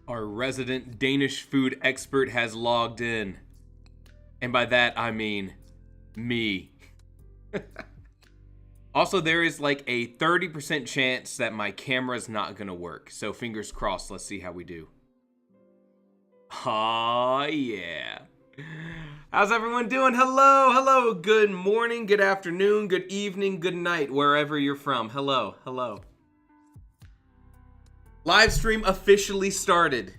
Our resident Danish food expert has logged in. And by that, I mean me. Also, there is like a 30% chance that my camera's not gonna work. So fingers crossed, let's see how we do. Aw, yeah. How's everyone doing? Hello, hello, good morning, good afternoon, good evening, good night, wherever you're from. Hello, hello. Livestream officially started.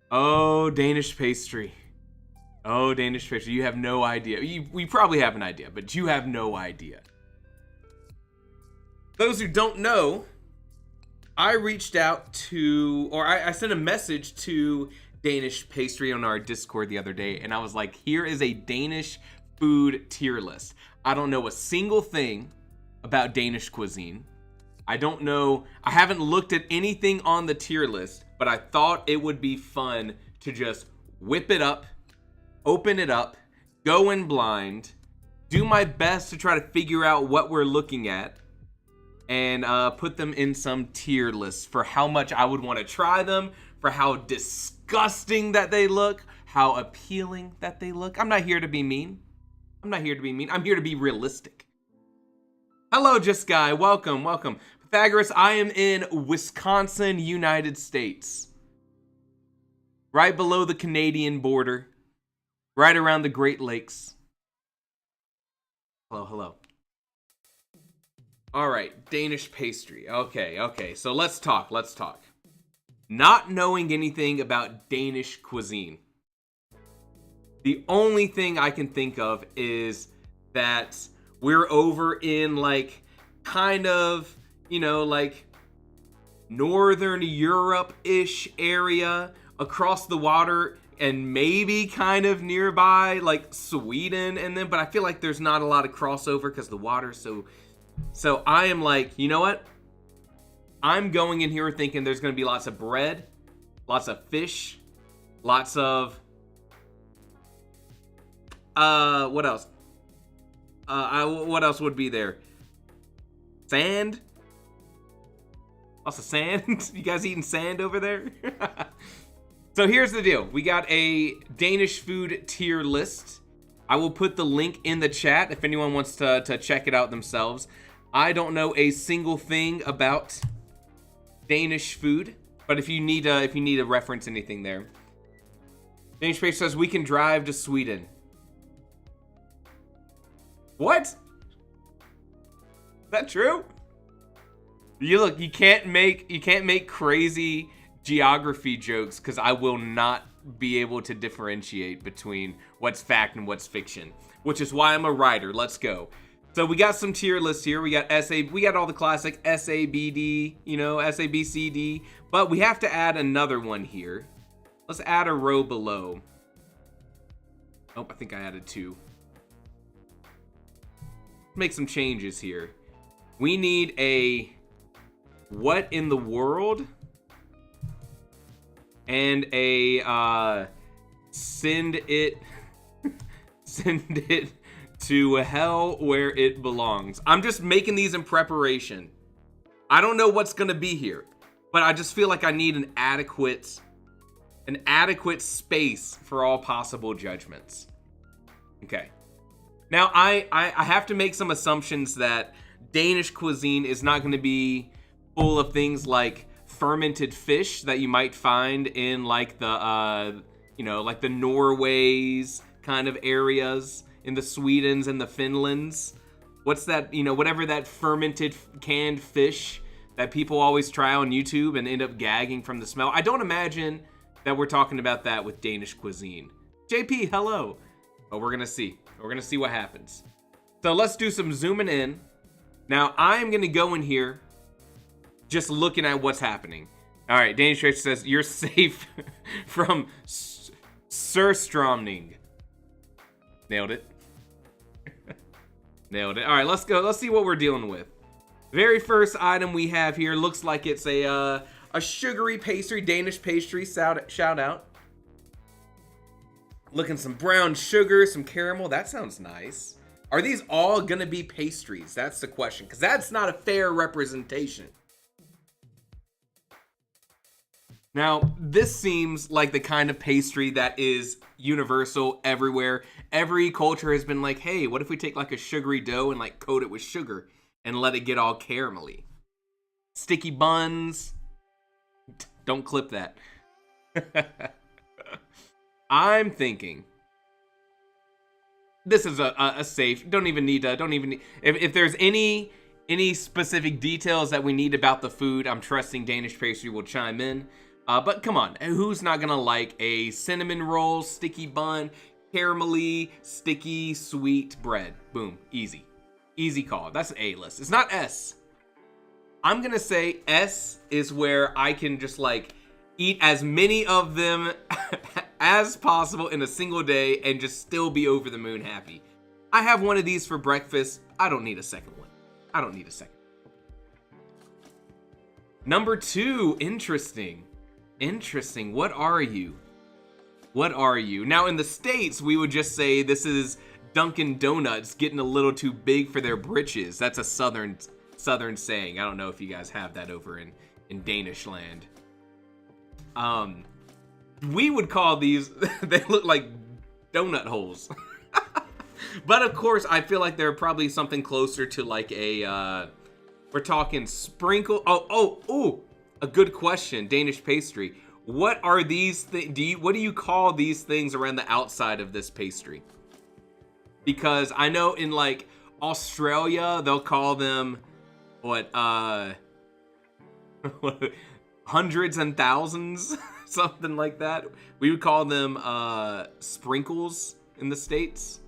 Oh, Danish pastry. Oh, Danish pastry. You have no idea. We probably have an idea, but you have no idea. Those who don't know, I reached out to, or I sent a message to Danish pastry on our Discord the other day, and I was like, here is a Danish food tier list. I don't know a single thing about Danish cuisine. I don't know, I haven't looked at anything on the tier list, but I thought it would be fun to just whip it up, open it up, go in blind, do my best to try to figure out what we're looking at, and put them in some tier lists for how much I would want to try them, for how disgusting that they look, how appealing that they look. I'm not here to be mean. I'm here to be realistic. Hello, Just Guy. Welcome, welcome. Pythagoras, I am in Wisconsin, United States. Right below the Canadian border. Right around the Great Lakes. Hello, hello. All right, Danish pastry. Okay. So let's talk. Not knowing anything about Danish cuisine. The only thing I can think of is that we're over in like kind of, you know, like Northern Europe-ish area across the water and maybe kind of nearby like Sweden and then, but I feel like there's not a lot of crossover because the water's so I am like, you know what? I'm going in here thinking there's going to be lots of bread, lots of fish, lots of what else? What else would be there? Sand? Lots of sand? You guys eating sand over there? So here's the deal. We got a Danish food tier list. I will put the link in the chat if anyone wants to check it out themselves. I don't know a single thing about Danish food, but if you need to reference anything there. Danish Space says we can drive to Sweden. What? Is that true? You can't make crazy geography jokes because I will not be able to differentiate between what's fact and what's fiction, which is why I'm a writer. Let's go. So we got some tier lists here. We got we got all the classic SABD, you know, SABCD, but we have to add another one here. Let's add a row below. Oh, I think I added two. Make some changes here. We need a what in the world and a send it to hell where it belongs. I'm just making these in preparation. I don't know what's gonna be here, but I just feel like I need an adequate space for all possible judgments. Okay. Now, I have to make some assumptions that Danish cuisine is not going to be full of things like fermented fish that you might find in like the, like the Norways kind of areas, in the Swedens and the Finlands. What's that, whatever that fermented canned fish that people always try on YouTube and end up gagging from the smell. I don't imagine that we're talking about that with Danish cuisine. JP, hello. But we're going to see. We're going to see what happens. So let's do some zooming in. Now, I'm going to go in here just looking at what's happening. All right, Danish Tracer says, you're safe from surströmming. Nailed it. Nailed it. All right, let's go. Let's see what we're dealing with. Very first item we have here looks like it's a sugary pastry, Danish pastry. Shout out. Looking some brown sugar, some caramel. That sounds nice. Are these all gonna be pastries? That's the question, because that's not a fair representation. Now, this seems like the kind of pastry that is universal everywhere. Every culture has been like, hey, what if we take like a sugary dough and like coat it with sugar and let it get all caramelly? Sticky buns. Don't clip that. I'm thinking this is a safe. Don't even need. If there's any specific details that we need about the food, I'm trusting Danish pastry will chime in. But come on, who's not gonna like a cinnamon roll, sticky bun, caramelly, sticky, sweet bread? Boom, easy. Easy call. That's A-list. It's not S. I'm gonna say S is where I can just like eat as many of them as possible in a single day and just still be over the moon happy. I have one of these for breakfast. I don't need a second one. I don't need a second. Number 2, interesting. Interesting. What are you? What are you? Now in the States, we would just say this is Dunkin' Donuts getting a little too big for their britches. That's a southern saying. I don't know if you guys have that over in Danish land. We would call these, they look like donut holes. But of course, I feel like they're probably something closer to like a, we're talking sprinkle. Oh, a good question. Danish pastry. What are these what do you call these things around the outside of this pastry? Because I know in like Australia, they'll call them what, hundreds and thousands, something like that. We would call them sprinkles in the States.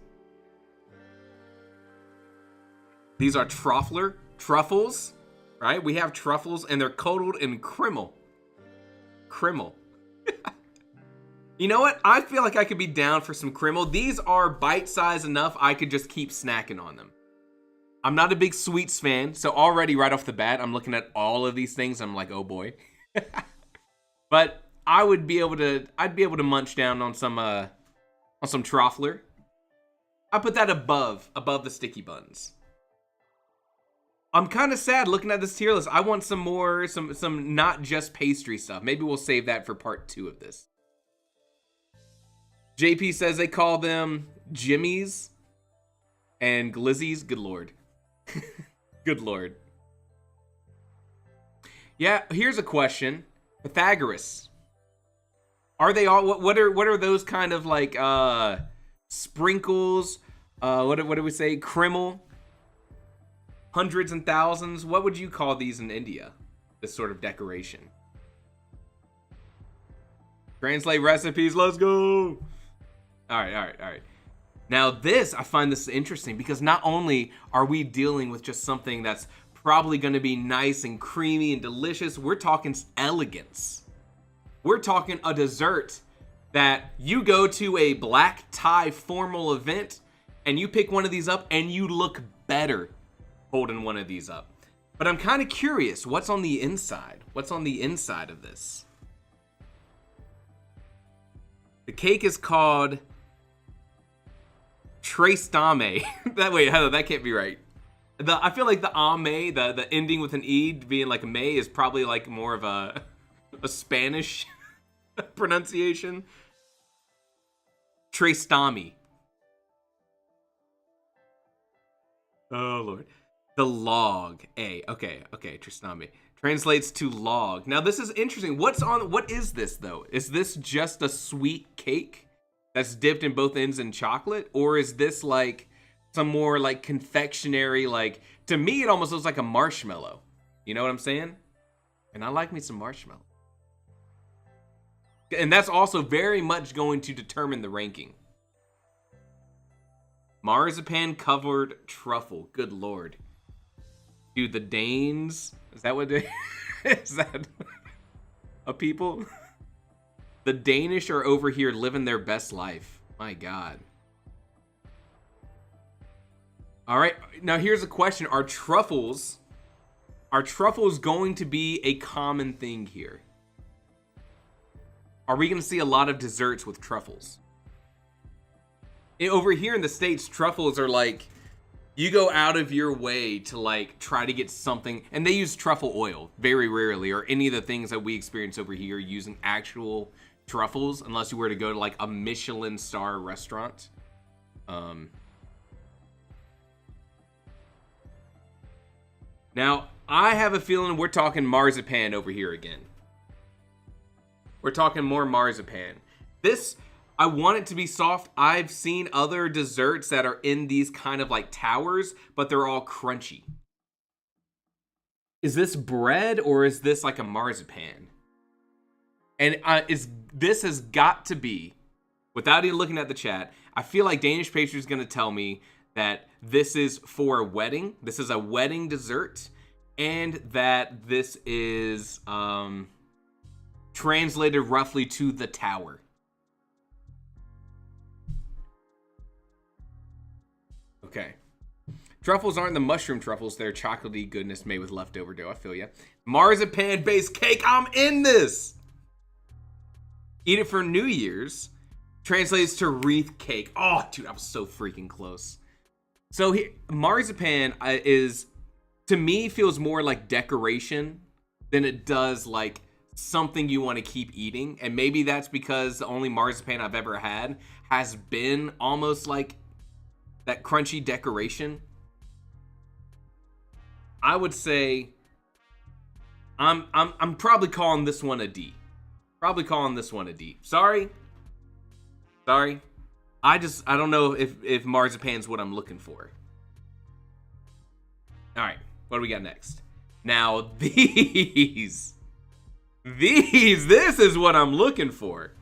These are truffles, right? We have truffles and they're coated in crimmel. You know what? I feel like I could be down for some crimmel. These are bite-sized enough I could just keep snacking on them. I'm not a big sweets fan, so already right off the bat, I'm looking at all of these things. I'm like, oh boy. But I'd be able to munch down on some truffler. I put that above the sticky buns. I'm kind of sad looking at this tier list. I want some more, some not just pastry stuff. Maybe we'll save that for part 2 of this. JP says they call them Jimmies and Glizzies. Good lord. Good lord. Yeah, here's a question. Pythagoras. Are they all, what are those kind of like sprinkles? What do we say? Crimmel? Hundreds and thousands? What would you call these in India? This sort of decoration. Translate recipes, let's go! Alright. Now this, I find this interesting because not only are we dealing with just something that's probably gonna be nice and creamy and delicious, we're talking elegance. We're talking a dessert that you go to a black tie formal event and you pick one of these up and you look better holding one of these up. But I'm kind of curious, what's on the inside? What's on the inside of this? The cake is called Trestame. That can't be right. I feel like the ame, the ending with an E being like May is probably like more of a Spanish pronunciation. Trestame. Oh Lord. The log. Okay, Trestame. Translates to log. Now this is interesting. What is this though? Is this just a sweet cake that's dipped in both ends in chocolate? Or is this like some more like confectionery, like, to me it almost looks like a marshmallow. You know what I'm saying? And I like me some marshmallow. And that's also very much going to determine the ranking. Marzipan covered truffle. Good lord. Dude, the Danes, is that what they, is that a people? The Danish are over here living their best life. My God. All right, now here's a question. Are truffles going to be a common thing here? Are we gonna see a lot of desserts with truffles? Over here in the States, truffles are like, You go out of your way to like try to get something, and they use truffle oil very rarely, or any of the things that we experience over here using actual truffles, unless you were to go to like a Michelin star restaurant. Now, I have a feeling we're talking marzipan over here again. We're talking more marzipan. This, I want it to be soft. I've seen other desserts that are in these kind of like towers, but they're all crunchy. Is this bread or is this like a marzipan? And this has got to be, without even looking at the chat, I feel like Danish Pastry is going to tell me that this is for a wedding. This is a wedding dessert. And that this is translated roughly to the tower. Okay. Truffles aren't the mushroom truffles. They're chocolatey goodness made with leftover dough. I feel ya. Marzipan-based cake. I'm in this. Eat it for New Year's. Translates to wreath cake. Oh, dude, I was so freaking close. So here, marzipan is, to me, feels more like decoration than it does like something you want to keep eating. And maybe that's because the only marzipan I've ever had has been almost like that crunchy decoration. I would say I'm probably calling this one a D. Probably calling this one a D. Sorry. I don't know if marzipan's what I'm looking for. All right, what do we got next? Now this is what I'm looking for.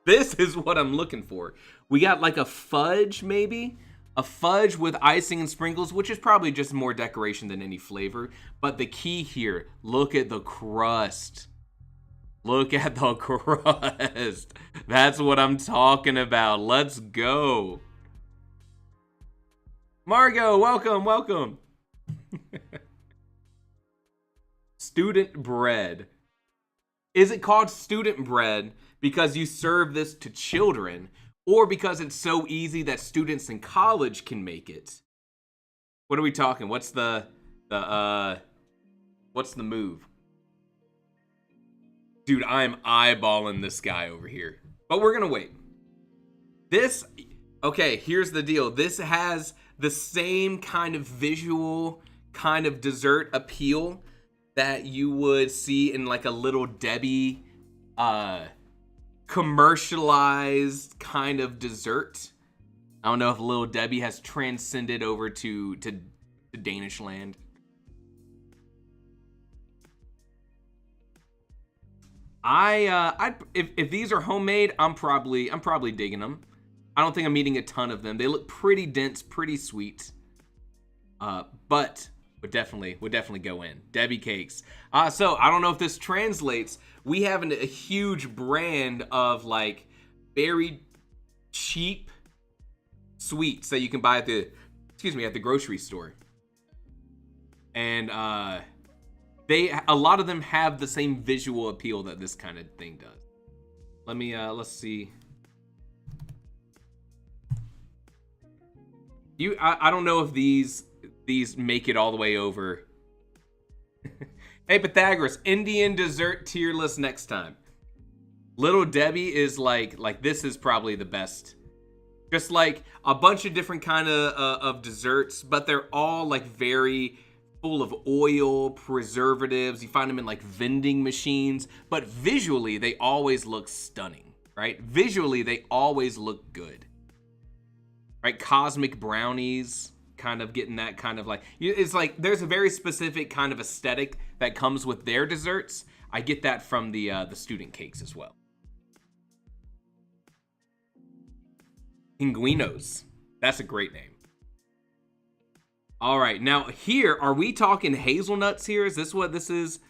This is what I'm looking for. We got like a fudge, maybe? A fudge with icing and sprinkles, which is probably just more decoration than any flavor. But the key here, look at the crust. Look at the crust. That's what I'm talking about. Let's go. Margot, welcome. Student bread. Is it called student bread because you serve this to children, or because it's so easy that students in college can make it? What are we talking? What's the move? Dude, I'm eyeballing this guy over here. But we're gonna wait. Okay, here's the deal. This has the same kind of visual, kind of dessert appeal that you would see in like a Little Debbie commercialized kind of dessert. I don't know if Little Debbie has transcended over to Danish land. If these are homemade, I'm probably digging them. I don't think I'm eating a ton of them. They look pretty dense, pretty sweet. But would definitely go in. Debbie cakes. So I don't know if this translates. We have a huge brand of like very cheap sweets that you can buy at the grocery store. And a lot of them have the same visual appeal that this kind of thing does. Let's see. I don't know if these make it all the way over. Hey Pythagoras, Indian dessert tier list next time. Little Debbie is like this is probably the best. Just like a bunch of different kind of desserts, but they're all like very full of oil, preservatives. You find them in like vending machines, but visually they always look stunning, right? Visually they always look good, right? Cosmic brownies, kind of getting that kind of like, it's like there's a very specific kind of aesthetic that comes with their desserts. I get that from the student cakes as well. Pinguinos, that's a great name. All right, now here, are we talking hazelnuts here? Is this what this is?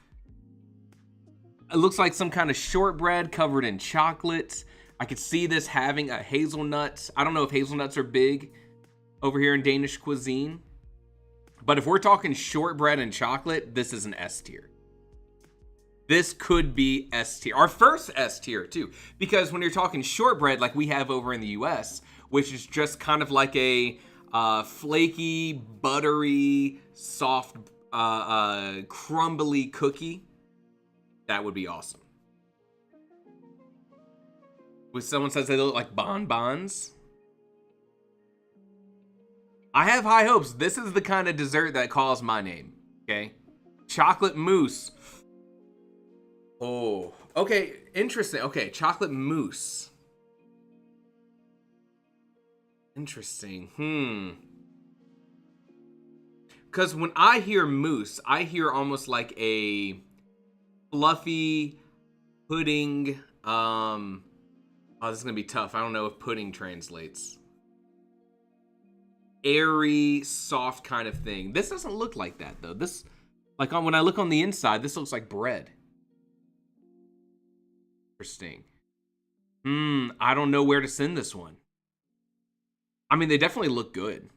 It looks like some kind of shortbread covered in chocolate. I could see this having a hazelnut. I don't know if hazelnuts are big over here in Danish cuisine. But if we're talking shortbread and chocolate, this is an S tier. This could be S tier. Our first S tier too. Because when you're talking shortbread like we have over in the US, which is just kind of like a flaky, buttery, soft, crumbly cookie, that would be awesome. When someone says they look like bonbons, I have high hopes. This is the kind of dessert that calls my name, okay? Chocolate mousse. Oh, okay, interesting. Okay, chocolate mousse. Interesting. Because when I hear mousse, I hear almost like a fluffy pudding. Oh, this is gonna be tough. I don't know if pudding translates. Airy, soft kind of thing. This doesn't look like that though. This, like when I look on the inside, this looks like bread. Interesting. I don't know where to send this one. I mean, they definitely look good.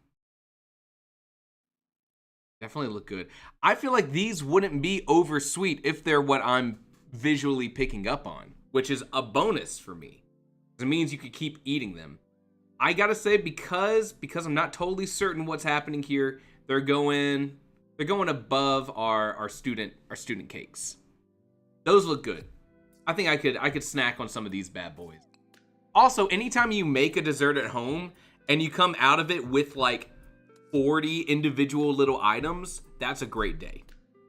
Definitely look good. I feel like these wouldn't be over sweet if they're what I'm visually picking up on, which is a bonus for me. It means you could keep eating them. I gotta say, because I'm not totally certain what's happening here, they're going above our student cakes. Those look good. I think I could snack on some of these bad boys. Also, anytime you make a dessert at home and you come out of it with like 40 individual little items, that's a great day.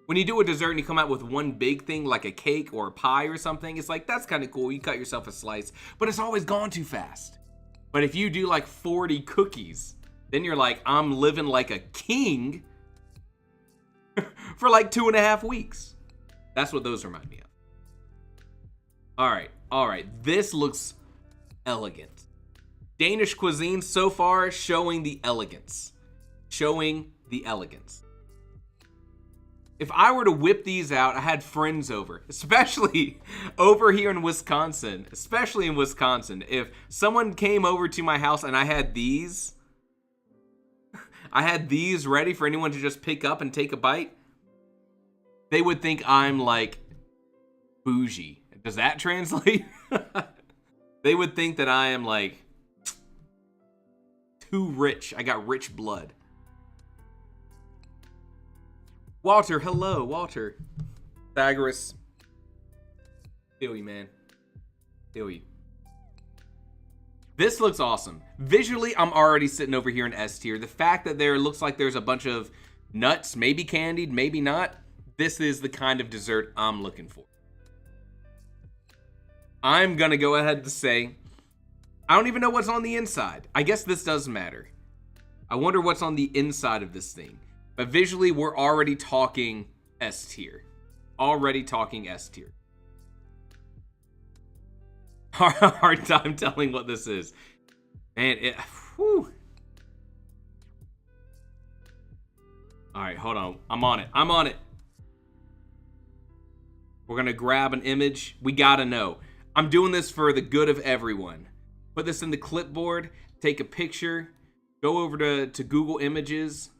When you do a dessert and you come out with one big thing like a cake or a pie or something, it's like, that's kind of cool. You cut yourself a slice, but it's always gone too fast. But if you do like 40 cookies, then you're like, I'm living like a king for like 2.5 weeks. That's what those remind me of. All right. This looks elegant. Danish cuisine so far showing the elegance. If I were to whip these out, I had friends over, especially over here in Wisconsin, if someone came over to my house and I had these ready for anyone to just pick up and take a bite, they would think I'm like bougie. Does that translate? They would think that I am like too rich. I got rich blood. Walter, hello, Walter. Pythagoras. Feel you, man. Feel you. This looks awesome. Visually, I'm already sitting over here in S tier. The fact that there looks like there's a bunch of nuts, maybe candied, maybe not. This is the kind of dessert I'm looking for. I'm gonna go ahead and say, I don't even know what's on the inside. I guess this does matter. I wonder what's on the inside of this thing. But visually, we're already talking S tier. Hard time telling what this is. Man, whew. All right, hold on. I'm on it. We're gonna grab an image. We gotta know. I'm doing this for the good of everyone. Put this in the clipboard, take a picture, go over to Google Images,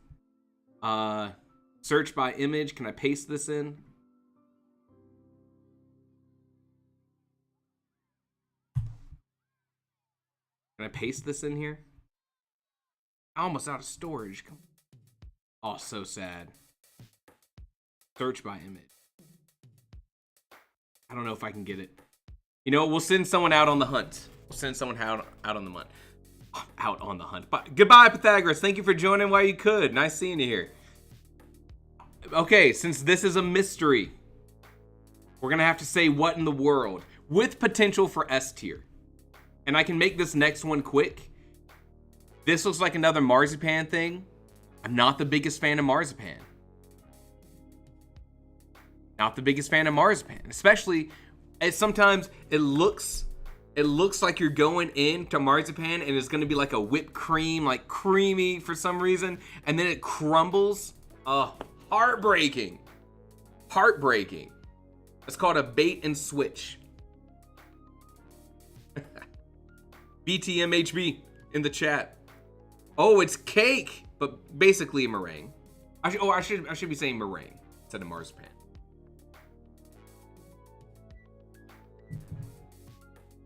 search by image. Can I paste this in? Can I paste this in here? I'm almost out of storage. Oh, so sad. Search by image. I don't know if I can get it. You know, we'll send someone out on the hunt. Out on the hunt. But goodbye, Pythagoras. Thank you for joining while you could. Nice seeing you here. Okay, since this is a mystery, we're gonna have to say what in the world, with potential for S tier. And I can make this next one quick. This looks like another marzipan thing. I'm not the biggest fan of marzipan. Especially as sometimes it looks like you're going into marzipan and it's gonna be like a whipped cream, like creamy for some reason, and then it crumbles. Heartbreaking. It's called a bait and switch. BTMHB in the chat. Oh, it's cake, but basically a meringue. I should be saying meringue instead of marzipan.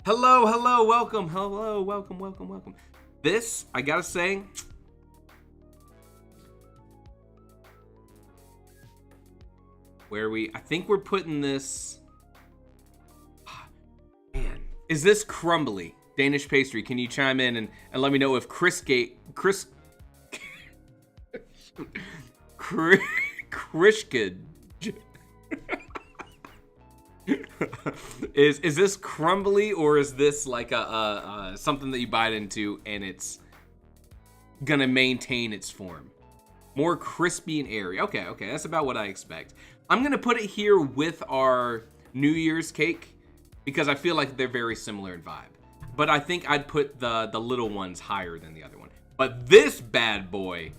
Hello, welcome. This, I gotta say, I think we're putting this. Man, is this crumbly? Danish pastry, can you chime in and let me know if Krishgate is this crumbly, or is this like a something that you bite into and it's gonna maintain its form? More crispy and airy. Okay, that's about what I expect. I'm gonna put it here with our New Year's cake because I feel like they're very similar in vibe. But I think I'd put the little ones higher than the other one. But this bad boy,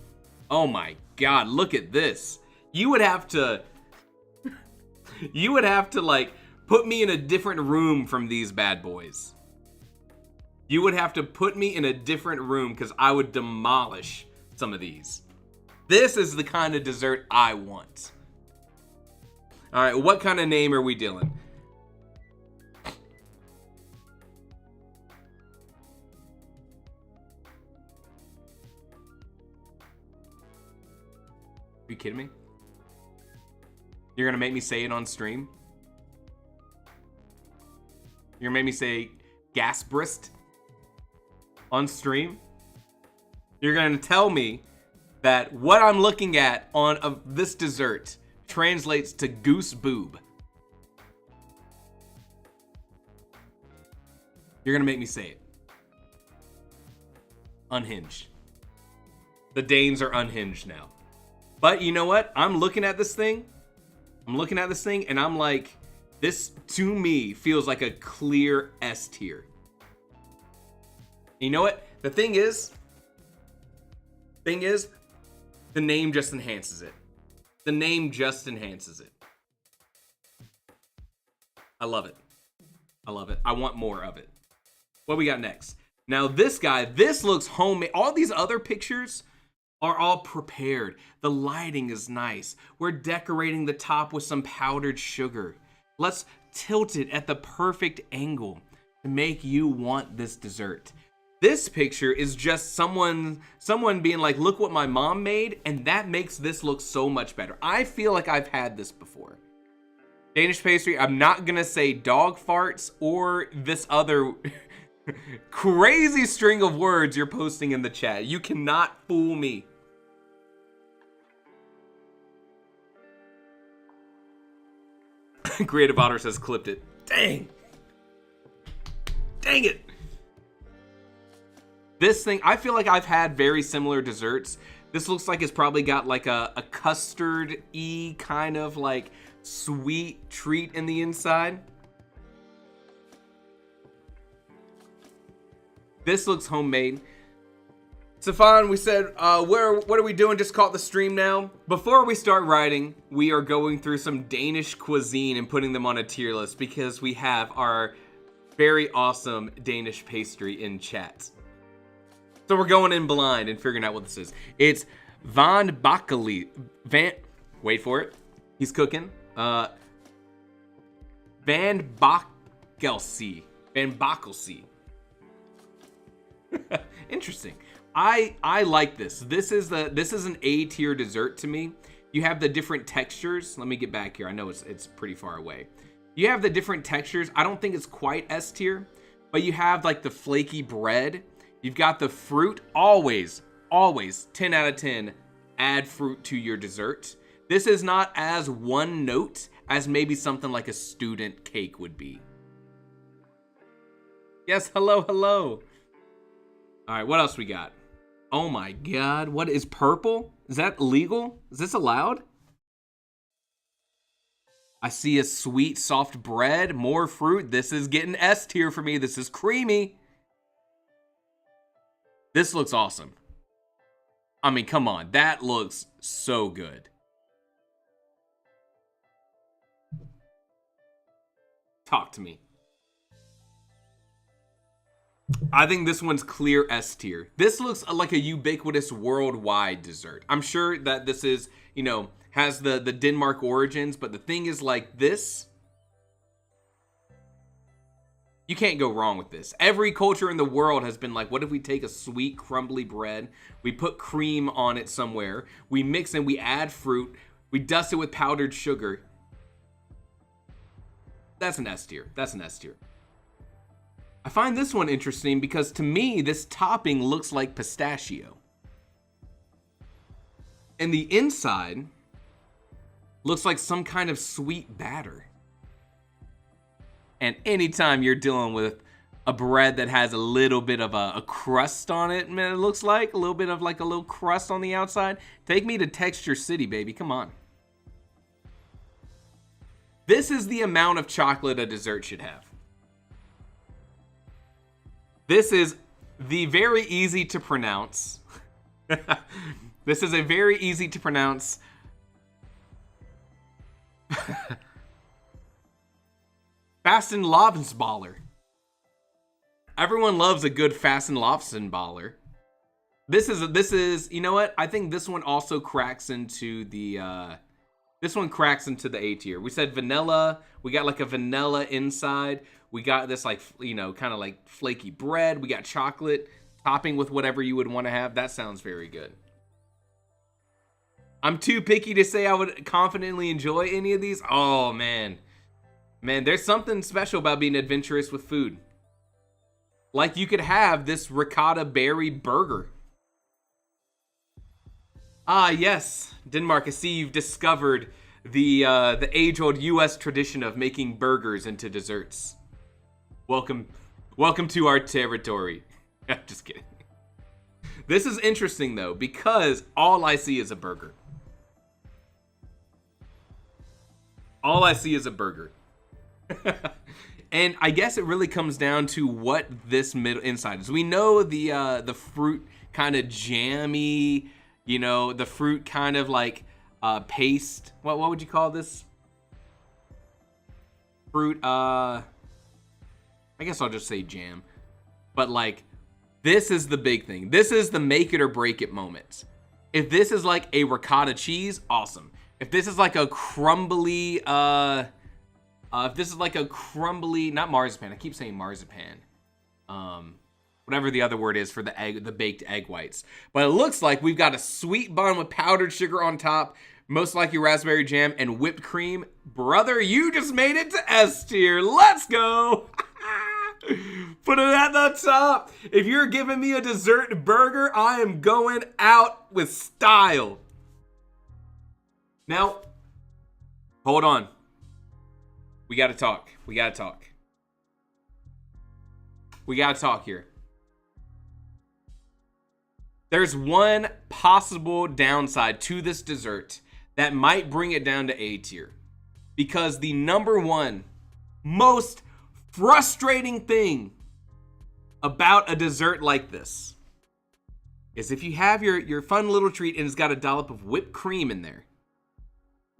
oh my God, look at this. You would have to like put me in a different room from these bad boys. You would have to put me in a different room because I would demolish some of these. This is the kind of dessert I want. All right, what kind of name are we dealing? Are you kidding me? You're gonna make me say it on stream? You're gonna make me say Gasbrist on stream? You're gonna tell me that what I'm looking at on this dessert translates to goose boob. You're gonna make me say it. Unhinged. The Danes are unhinged now. But you know what? I'm looking at this thing and I'm like, this to me feels like a clear S tier. You know what? The thing is, the name just enhances it. The name just enhances it. I love it. I love it. I want more of it. What we got next? Now this guy, this looks homemade. All these other pictures are all prepared. The lighting is nice. We're decorating the top with some powdered sugar. Let's tilt it at the perfect angle to make you want this dessert. This picture is just someone being like, look what my mom made, and that makes this look so much better. I feel like I've had this before. Danish pastry, I'm not gonna say dog farts or this other crazy string of words you're posting in the chat. You cannot fool me. Creative Otter says clipped it. Dang it. This thing, I feel like I've had very similar desserts. This looks like it's probably got like a custard-y kind of like sweet treat in the inside. This looks homemade. Stefan, we said, what are we doing? Just call it the stream now. Before we start writing, we are going through some Danish cuisine and putting them on a tier list because we have our very awesome Danish pastry in chat. So we're going in blind and figuring out what this is. It's Van Bakkeli. Wait for it. He's cooking. Van Bakkelsee. Van Bakkelsee. Interesting. I like this. This is an A tier dessert to me. You have the different textures. Let me get back here. I know it's pretty far away. You have the different textures. I don't think it's quite S tier, but you have like the flaky bread. You've got the fruit. Always 10 out of 10. Add fruit to your dessert. This is not as one note as maybe something like a student cake would be. Yes, hello. All right, what else we got? Oh my God, what is purple? Is that legal? Is this allowed? I see a sweet, soft bread, more fruit. This is getting S tier for me. This is creamy. This looks awesome. I mean, come on, that looks so good. Talk to me. I think this one's clear S tier. This looks like a ubiquitous worldwide dessert. I'm sure that this is, has the Denmark origins, but the thing is like this, you can't go wrong with this. Every culture in the world has been like, what if we take a sweet, crumbly bread, we put cream on it somewhere, we mix and we add fruit, we dust it with powdered sugar, That's an S tier. That's an S tier. I find this one interesting because to me, this topping looks like pistachio. And the inside looks like some kind of sweet batter. And anytime you're dealing with a bread that has a little bit of a crust on it, man, it looks like a little bit of like a little crust on the outside. Take me to Texture City, baby. Come on. This is the amount of chocolate a dessert should have. This is the very easy to pronounce. This is a very easy to pronounce. Fastenlovensballer. Everyone loves a good Fastenlovensballer. This is, you know what? I think this one also cracks into the, this one cracks into the A tier. We said vanilla. We got like a vanilla inside. We got this like, you know, kind of like flaky bread. We got chocolate topping with whatever you would want to have. That sounds very good. I'm too picky to say I would confidently enjoy any of these. Oh, man. Man, there's something special about being adventurous with food. Like you could have this ricotta berry burger. Ah, yes. Denmark, I see you've discovered the age-old U.S. tradition of making burgers into desserts. Welcome to our territory. Just kidding. This is interesting, though, because all I see is a burger. All I see is a burger. And I guess it really comes down to what this middle inside is. We know the fruit kind of jammy, you know, the fruit kind of like paste. What would you call this? Fruit, I guess I'll just say jam. But like, this is the big thing. This is the make it or break it moment. If this is like a ricotta cheese, awesome. If this is like a crumbly, if this is like a crumbly, not marzipan, I keep saying marzipan. Whatever the other word is for the egg, the baked egg whites. But it looks like we've got a sweet bun with powdered sugar on top, most likely raspberry jam and whipped cream. Brother, you just made it to S tier. Let's go. Put it at the top. If you're giving me a dessert burger, I am going out with style. Now, hold on. We got to talk. We got to talk. We got to talk here. There's one possible downside to this dessert that might bring it down to A tier. Because the number one most frustrating thing about a dessert like this is if you have your fun little treat and it's got a dollop of whipped cream in there,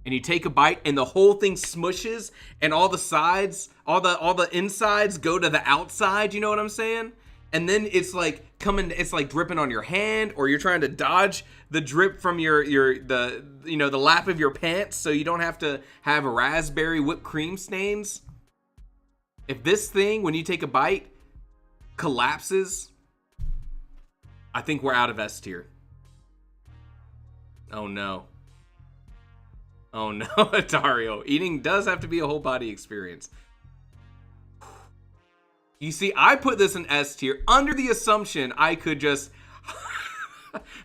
and you take a bite and the whole thing smushes and all the sides, all the insides go to the outside, you know what I'm saying? And then it's like it's like dripping on your hand, or you're trying to dodge the drip from the lap of your pants so you don't have to have raspberry whipped cream stains. If this thing, when you take a bite, collapses, I think we're out of S tier. Oh no. Oh no, Dario. Eating does have to be a whole body experience. You see, I put this in S tier under the assumption I could just...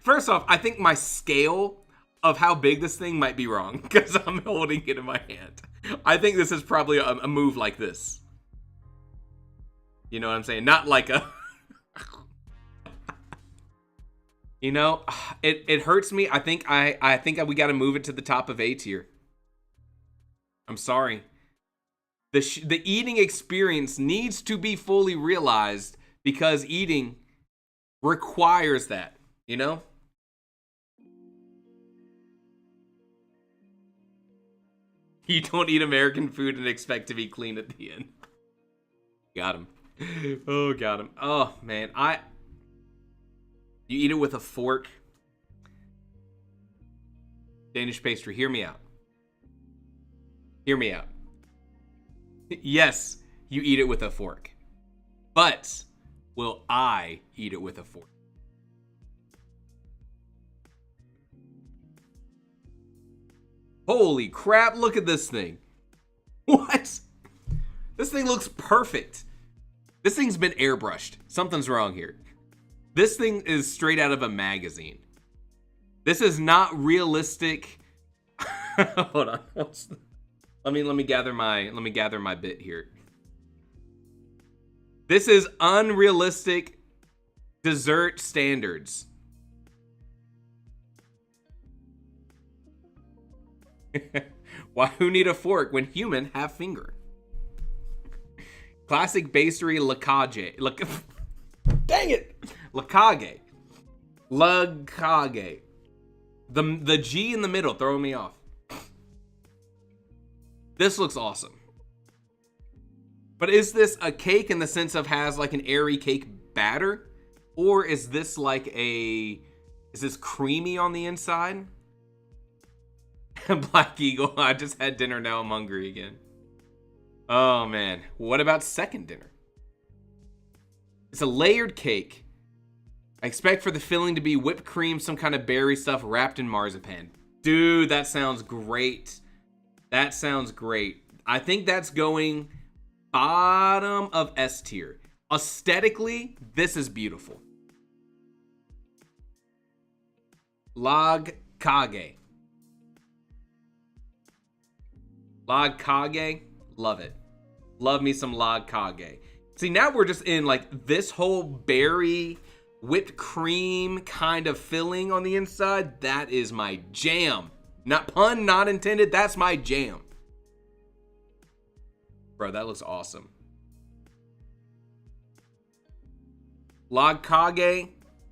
First off, I think my scale of how big this thing might be wrong because I'm holding it in my hand. I think this is probably a move like this. You know what I'm saying? Not like a... You know, it hurts me. I think we got to move it to the top of A tier. I'm sorry. The eating experience needs to be fully realized because eating requires that, you know? You don't eat American food and expect to be clean at the end. Got him. Oh, got him. Oh, man. You eat it with a fork. Danish pastry, hear me out. Hear me out. Yes, you eat it with a fork. But will I eat it with a fork? Holy crap, look at this thing. What? This thing looks perfect. This thing's been airbrushed. Something's wrong here. This thing is straight out of a magazine. This is not realistic. Hold on. Let me gather my bit here. This is unrealistic dessert standards. Why who need a fork when human have finger? Classic bakery lacage. Dang it! Lacage. Lacage. The G in the middle throwing me off. This looks awesome. But is this a cake in the sense of has like an airy cake batter? Or is this like is this creamy on the inside? Black Eagle, I just had dinner, now I'm hungry again. Oh man, what about second dinner? It's a layered cake. I expect for the filling to be whipped cream, some kind of berry stuff wrapped in marzipan. Dude, that sounds great. That sounds great. I think that's going bottom of S tier. Aesthetically, this is beautiful. Lagkage. Lagkage, love it. Love me some lagkage. See, now we're just in like this whole berry whipped cream kind of filling on the inside. That is my jam. Not pun, not intended. That's my jam. Bro, that looks awesome. Lagkage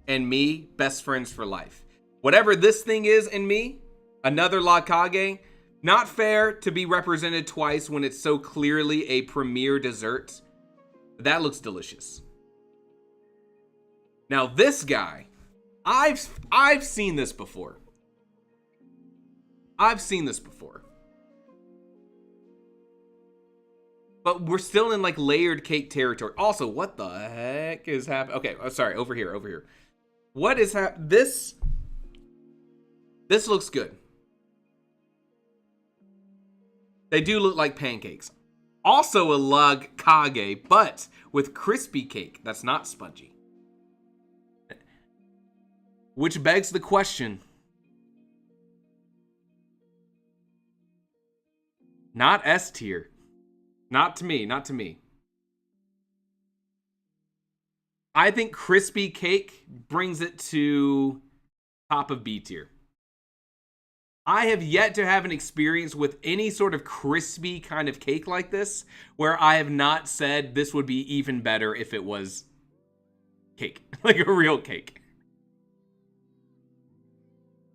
and me, best friends for life. Whatever this thing is in me, another Lagkage. Not fair to be represented twice when it's so clearly a premier dessert. That looks delicious. Now this guy, I've seen this before. I've seen this before. But we're still in like layered cake territory. Also, what the heck is happening? Okay, oh, sorry, over here. What is happening? This looks good. They do look like pancakes. Also a Lagkage, but with crispy cake that's not spongy. Which begs the question. Not S tier. Not to me, not to me. I think crispy cake brings it to top of B tier. I have yet to have an experience with any sort of crispy kind of cake like this where I have not said this would be even better if it was cake, like a real cake.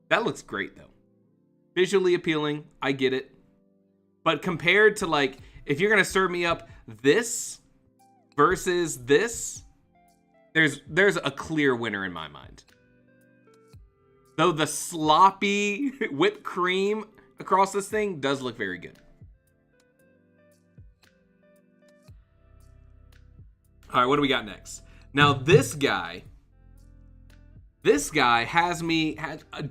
That looks great though. Visually appealing, I get it. But compared to like, if you're gonna serve me up this versus this, there's a clear winner in my mind. Though the sloppy whipped cream across this thing does look very good. All right, what do we got next? Now this guy has me,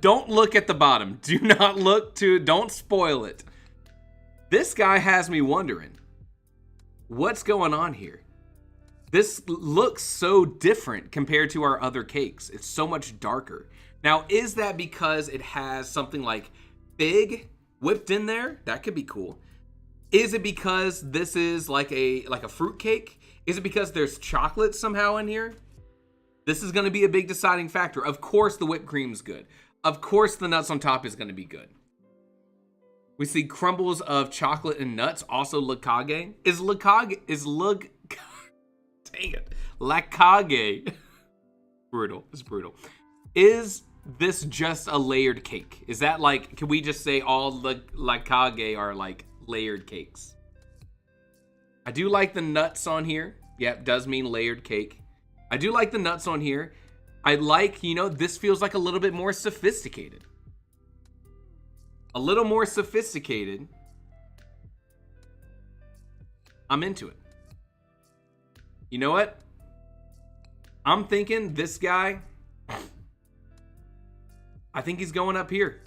don't look at the bottom. Do not look to, don't spoil it. This guy has me wondering, what's going on here? This looks so different compared to our other cakes. It's so much darker. Now, is that because it has something like fig whipped in there? That could be cool. Is it because this is like a fruit cake? Is it because there's chocolate somehow in here? This is going to be a big deciding factor. Of course, the whipped cream's good. Of course, the nuts on top is going to be good. We see crumbles of chocolate and nuts. Also, Lagkage. Dang it. Lagkage. Brutal. It's brutal. Is this just a layered cake? Is that like, can we just say all Lagkage are like layered cakes? I do like the nuts on here. Yep, does mean layered cake. I do like the nuts on here. I like, this feels like a little bit more sophisticated. A little more sophisticated. I'm into it. You know what? I'm thinking this guy, I think he's going up here.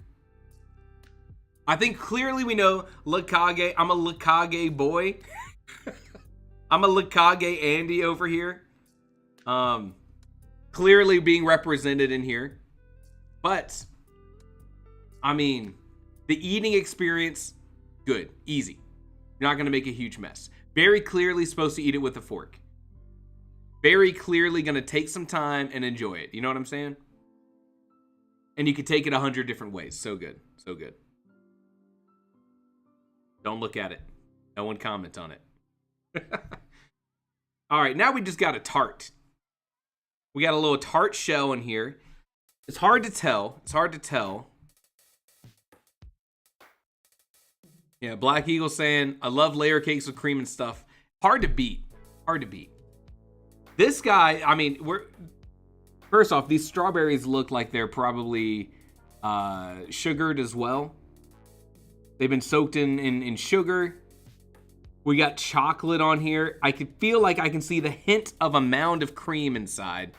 I think clearly we know Lagkage. I'm a Lagkage boy. I'm a Likage Andy over here. Clearly being represented in here. But, I mean, the eating experience, good, easy. You're not going to make a huge mess. Very clearly supposed to eat it with a fork. Very clearly going to take some time and enjoy it. You know what I'm saying? And you can take it 100 different ways. So good. So good. Don't look at it. No one comment on it. All right, now we just got a tart. We got a little tart shell in here. It's hard to tell. It's hard to tell. Yeah, Black Eagle saying, I love layer cakes with cream and stuff. Hard to beat. Hard to beat. This guy, I mean, first off, these strawberries look like they're probably sugared as well. They've been soaked in sugar. We got chocolate on here. I could feel like I can see the hint of a mound of cream inside.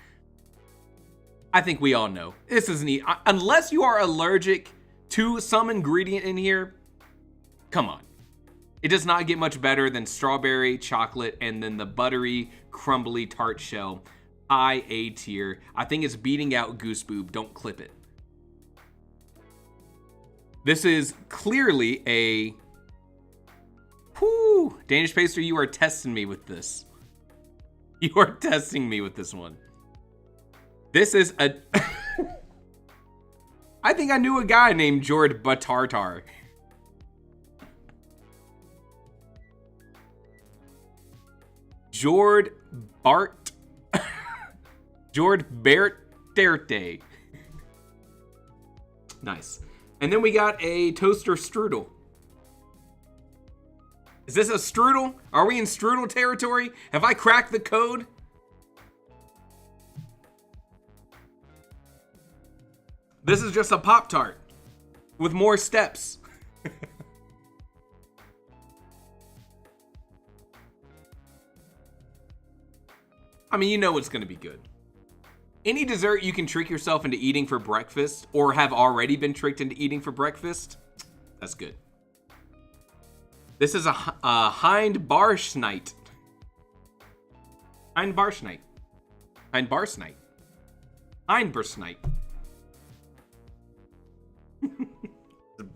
I think we all know. This isn't eat. Unless you are allergic to some ingredient in here, come on. It does not get much better than strawberry, chocolate, and then the buttery, crumbly tart shell. High A tier. I think it's beating out Goose Boob. Don't clip it. This is clearly a... Whew, Danish pastry, you are testing me with this. You are testing me with this one. This is a... I think I knew a guy named Jord Batartar. Jord Bart. Jord Berterte. Nice. And then we got a toaster strudel. Is this a strudel? Are we in strudel territory? Have I cracked the code? This is just a Pop-Tart with more steps. I mean, you know it's going to be good. Any dessert you can trick yourself into eating for breakfast or have already been tricked into eating for breakfast, that's good. This is a Hindbarschnight. Hindbarschnight. Hindbarschnight. Hindbarschnight.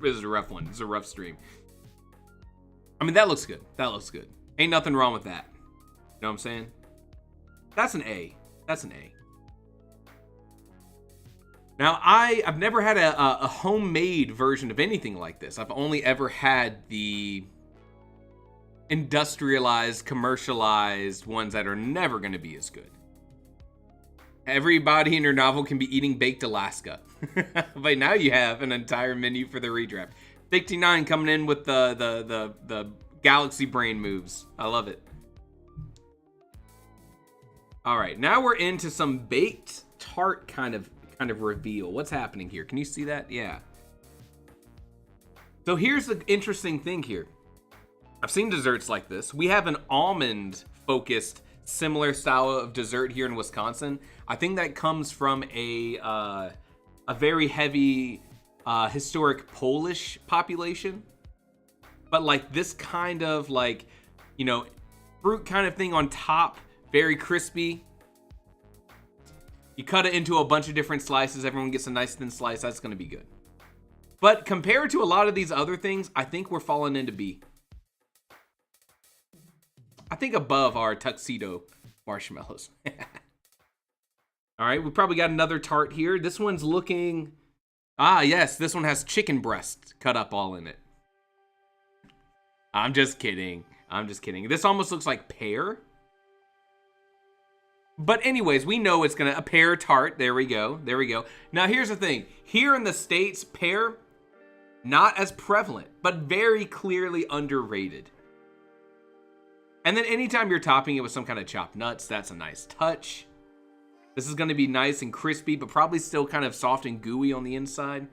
This is a rough one. This is a rough stream. I mean, that looks good. That looks good. Ain't nothing wrong with that. You know what I'm saying? That's an A. That's an A. Now, I've never had a homemade version of anything like this. I've only ever had the industrialized, commercialized ones that are never going to be as good. Everybody in your novel can be eating baked Alaska. But now you have an entire menu for the redraft. 59 coming in with the galaxy brain moves. I love it. All right, now we're into some baked tart kind of reveal. What's happening here? Can you see that? Yeah. So here's the interesting thing here. I've seen desserts like this. We have an almond focused similar style of dessert here in Wisconsin. I think that comes from a very heavy historic Polish population. But like this kind of like, you know, fruit kind of thing on top, very crispy. You cut it into a bunch of different slices. Everyone gets a nice thin slice. That's going to be good. But compared to a lot of these other things, I think we're falling into B. I think above our tuxedo marshmallows. All right, we probably got another tart here. This one's looking... Ah, yes, this one has chicken breast cut up all in it. I'm just kidding. I'm just kidding. This almost looks like pear. But anyways, we know it's a pear tart. There we go. There we go. Now, here's the thing. Here in the States, pear, not as prevalent, but very clearly underrated. And then anytime you're topping it with some kind of chopped nuts, that's a nice touch. This is going to be nice and crispy, but probably still kind of soft and gooey on the inside.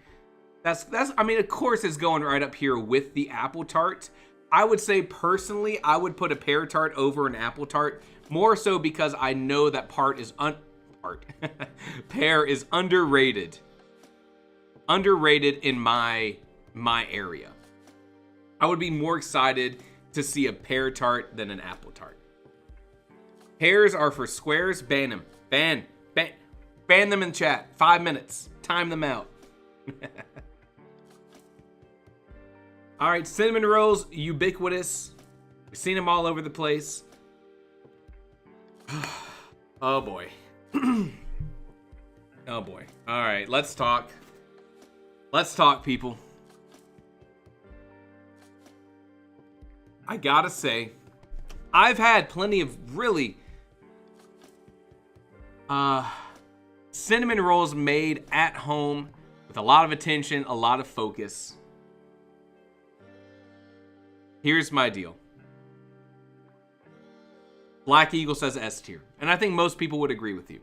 That's. I mean, of course, it's going right up here with the apple tart. I would say personally, I would put a pear tart over an apple tart, more so because I know that pear is underrated. Underrated in my area. I would be more excited to see a pear tart than an apple tart. Hairs are for squares. Ban them. Ban them in chat. 5 minutes. Time them out. All right, cinnamon rolls, ubiquitous. We've seen them all over the place. Oh boy. Oh boy. All right, let's talk. Let's talk, people. I gotta say, I've had plenty of really cinnamon rolls made at home with a lot of attention, a lot of focus. Here's my deal. Black Eagle says S tier, and I think most people would agree with you.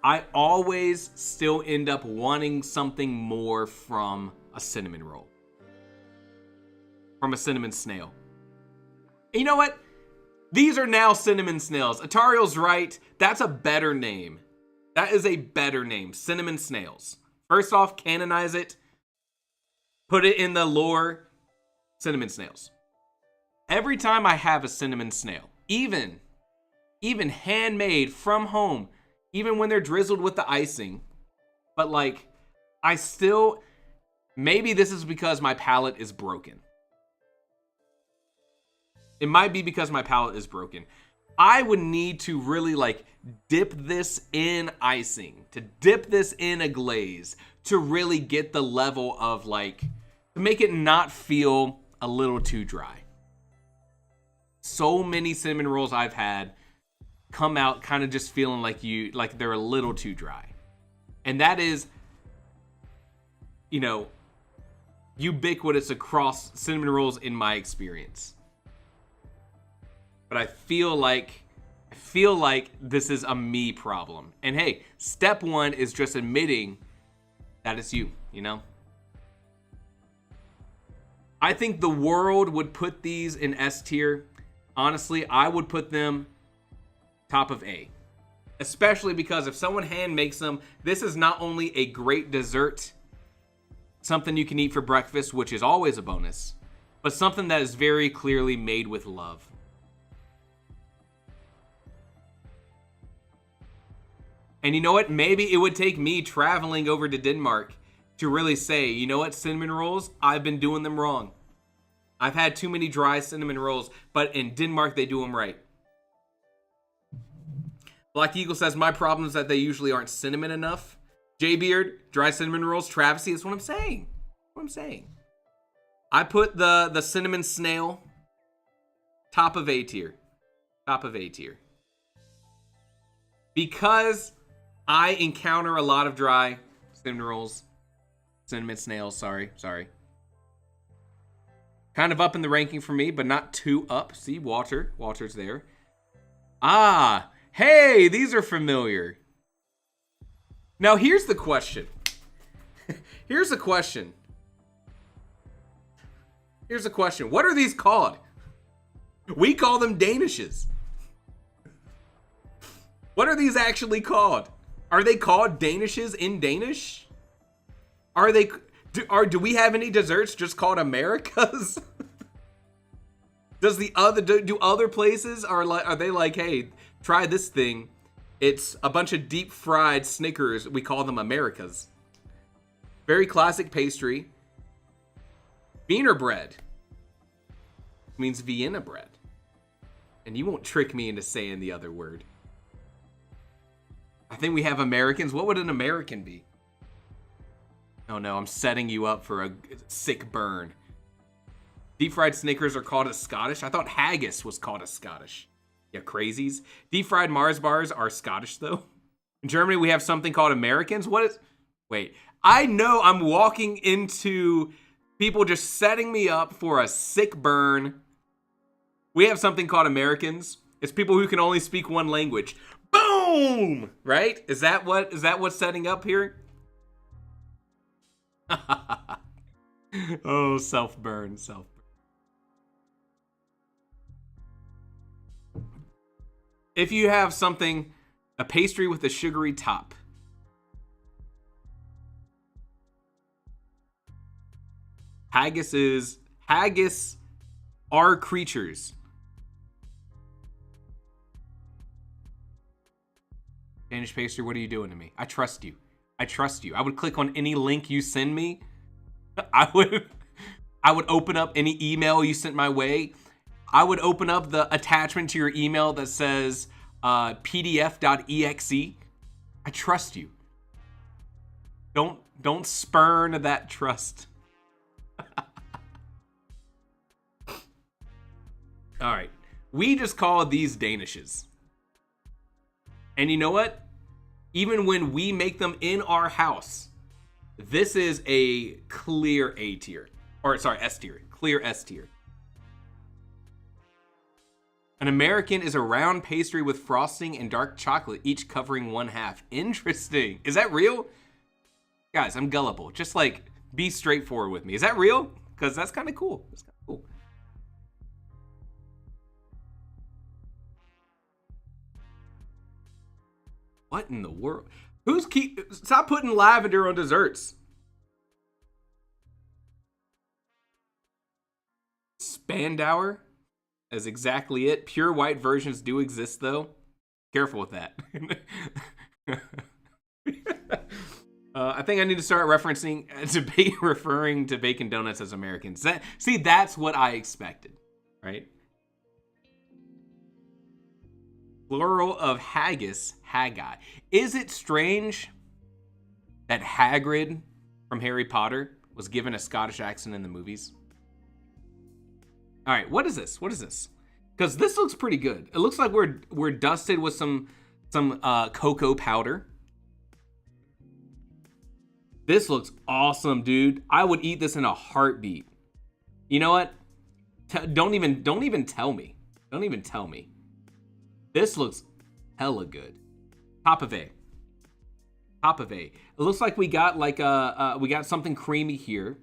I always still end up wanting something more from a cinnamon roll. From a cinnamon snail. And you know what? These are now cinnamon snails. Atariel's right. That's a better name. That is a better name. Cinnamon snails. First off, canonize it. Put it in the lore. Cinnamon snails. Every time I have a cinnamon snail, even handmade from home, even when they're drizzled with the icing, but like, I still, maybe this is because my palate is broken. It might be because my palate is broken. I would need to really like dip this in icing, to dip this in a glaze, to really get the level of like, to make it not feel a little too dry. So many cinnamon rolls I've had come out kind of just feeling like they're a little too dry. And that is, you know, ubiquitous across cinnamon rolls in my experience. But I feel like this is a me problem. And hey, step one is just admitting that it's you know? I think the world would put these in S tier. Honestly, I would put them top of A. Especially because if someone hand makes them, this is not only a great dessert, something you can eat for breakfast, which is always a bonus, but something that is very clearly made with love. And you know what? Maybe it would take me traveling over to Denmark to really say, you know what, cinnamon rolls, I've been doing them wrong. I've had too many dry cinnamon rolls, but in Denmark, they do them right. Black Eagle says, my problem is that they usually aren't cinnamon enough. J-Beard, dry cinnamon rolls, travesty, that's what I'm saying. What I'm saying. I put the cinnamon snail top of A tier. Top of A tier. Because I encounter a lot of dry cinnamon rolls. Cinnamon snails, sorry. Kind of up in the ranking for me, but not too up. See, Walter's there. Ah, hey, these are familiar. Now, here's the question. Here's a question. What are these called? We call them Danishes. What are these actually called? Are they called Danishes in Danish? Do we have any desserts just called Americas? Do other places are they like, hey, try this thing? It's a bunch of deep fried Snickers. We call them Americas. Very classic pastry. Wiener bread means Vienna bread. And you won't trick me into saying the other word. I think we have Americans. What would an American be? Oh no, I'm setting you up for a sick burn. Deep fried Snickers are called a Scottish. I thought haggis was called a Scottish. Yeah, crazies. Deep fried Mars bars are Scottish though. In Germany, we have something called Americans. Wait, I know I'm walking into people just setting me up for a sick burn. We have something called Americans. It's people who can only speak one language. Boom! Right? Is that what's setting up here? Oh, self-burn. If you have something, a pastry with a sugary top. Haggis are creatures. Danish pastry, what are you doing to me? I trust you. I trust you. I would click on any link you send me. I would open up any email you sent my way. I would open up the attachment to your email that says pdf.exe. I trust you. Don't spurn that trust. All right. We just call these Danishes. And you know what? Even when we make them in our house, this is a clear A tier. Or sorry, S tier. Clear S tier. An American is a round pastry with frosting and dark chocolate, each covering 1/2. Interesting. Is that real? Guys, I'm gullible. Just like, be straightforward with me. Is that real? Because that's kind of cool. That's kind of cool. What in the world? Stop putting lavender on desserts. Spandauer is exactly it. Pure white versions do exist, though. Careful with that. I think I need to start referencing referring to bacon donuts as Americans. See, that's what I expected, right? Plural of haggis, Haggai. Is it strange that Hagrid from Harry Potter was given a Scottish accent in the movies? All right, what is this? What is this? Because this looks pretty good. It looks like we're dusted with some cocoa powder. This looks awesome, dude. I would eat this in a heartbeat. You know what? Don't even tell me. Don't even tell me. This looks hella good. Top of A. Top of A. It looks like we got like we got something creamy here.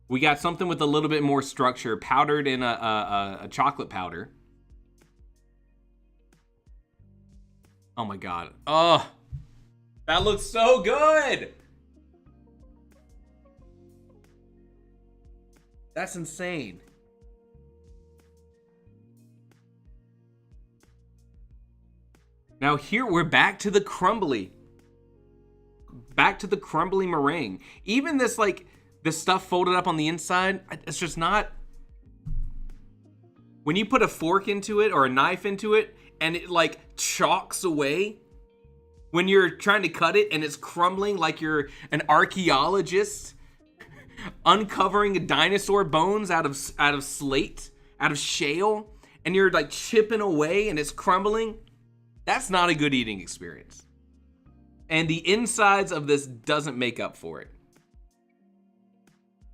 We got something with a little bit more structure, powdered in a chocolate powder. Oh my god. Oh, that looks so good. That's insane. Now here we're back to the crumbly. Back to the crumbly meringue. Even this like this stuff folded up on the inside, it's just not. When you put a fork into it or a knife into it and it like chalks away when you're trying to cut it and it's crumbling like you're an archaeologist uncovering dinosaur bones out of slate, out of shale, and you're like chipping away and it's crumbling. That's not a good eating experience. And the insides of this doesn't make up for it.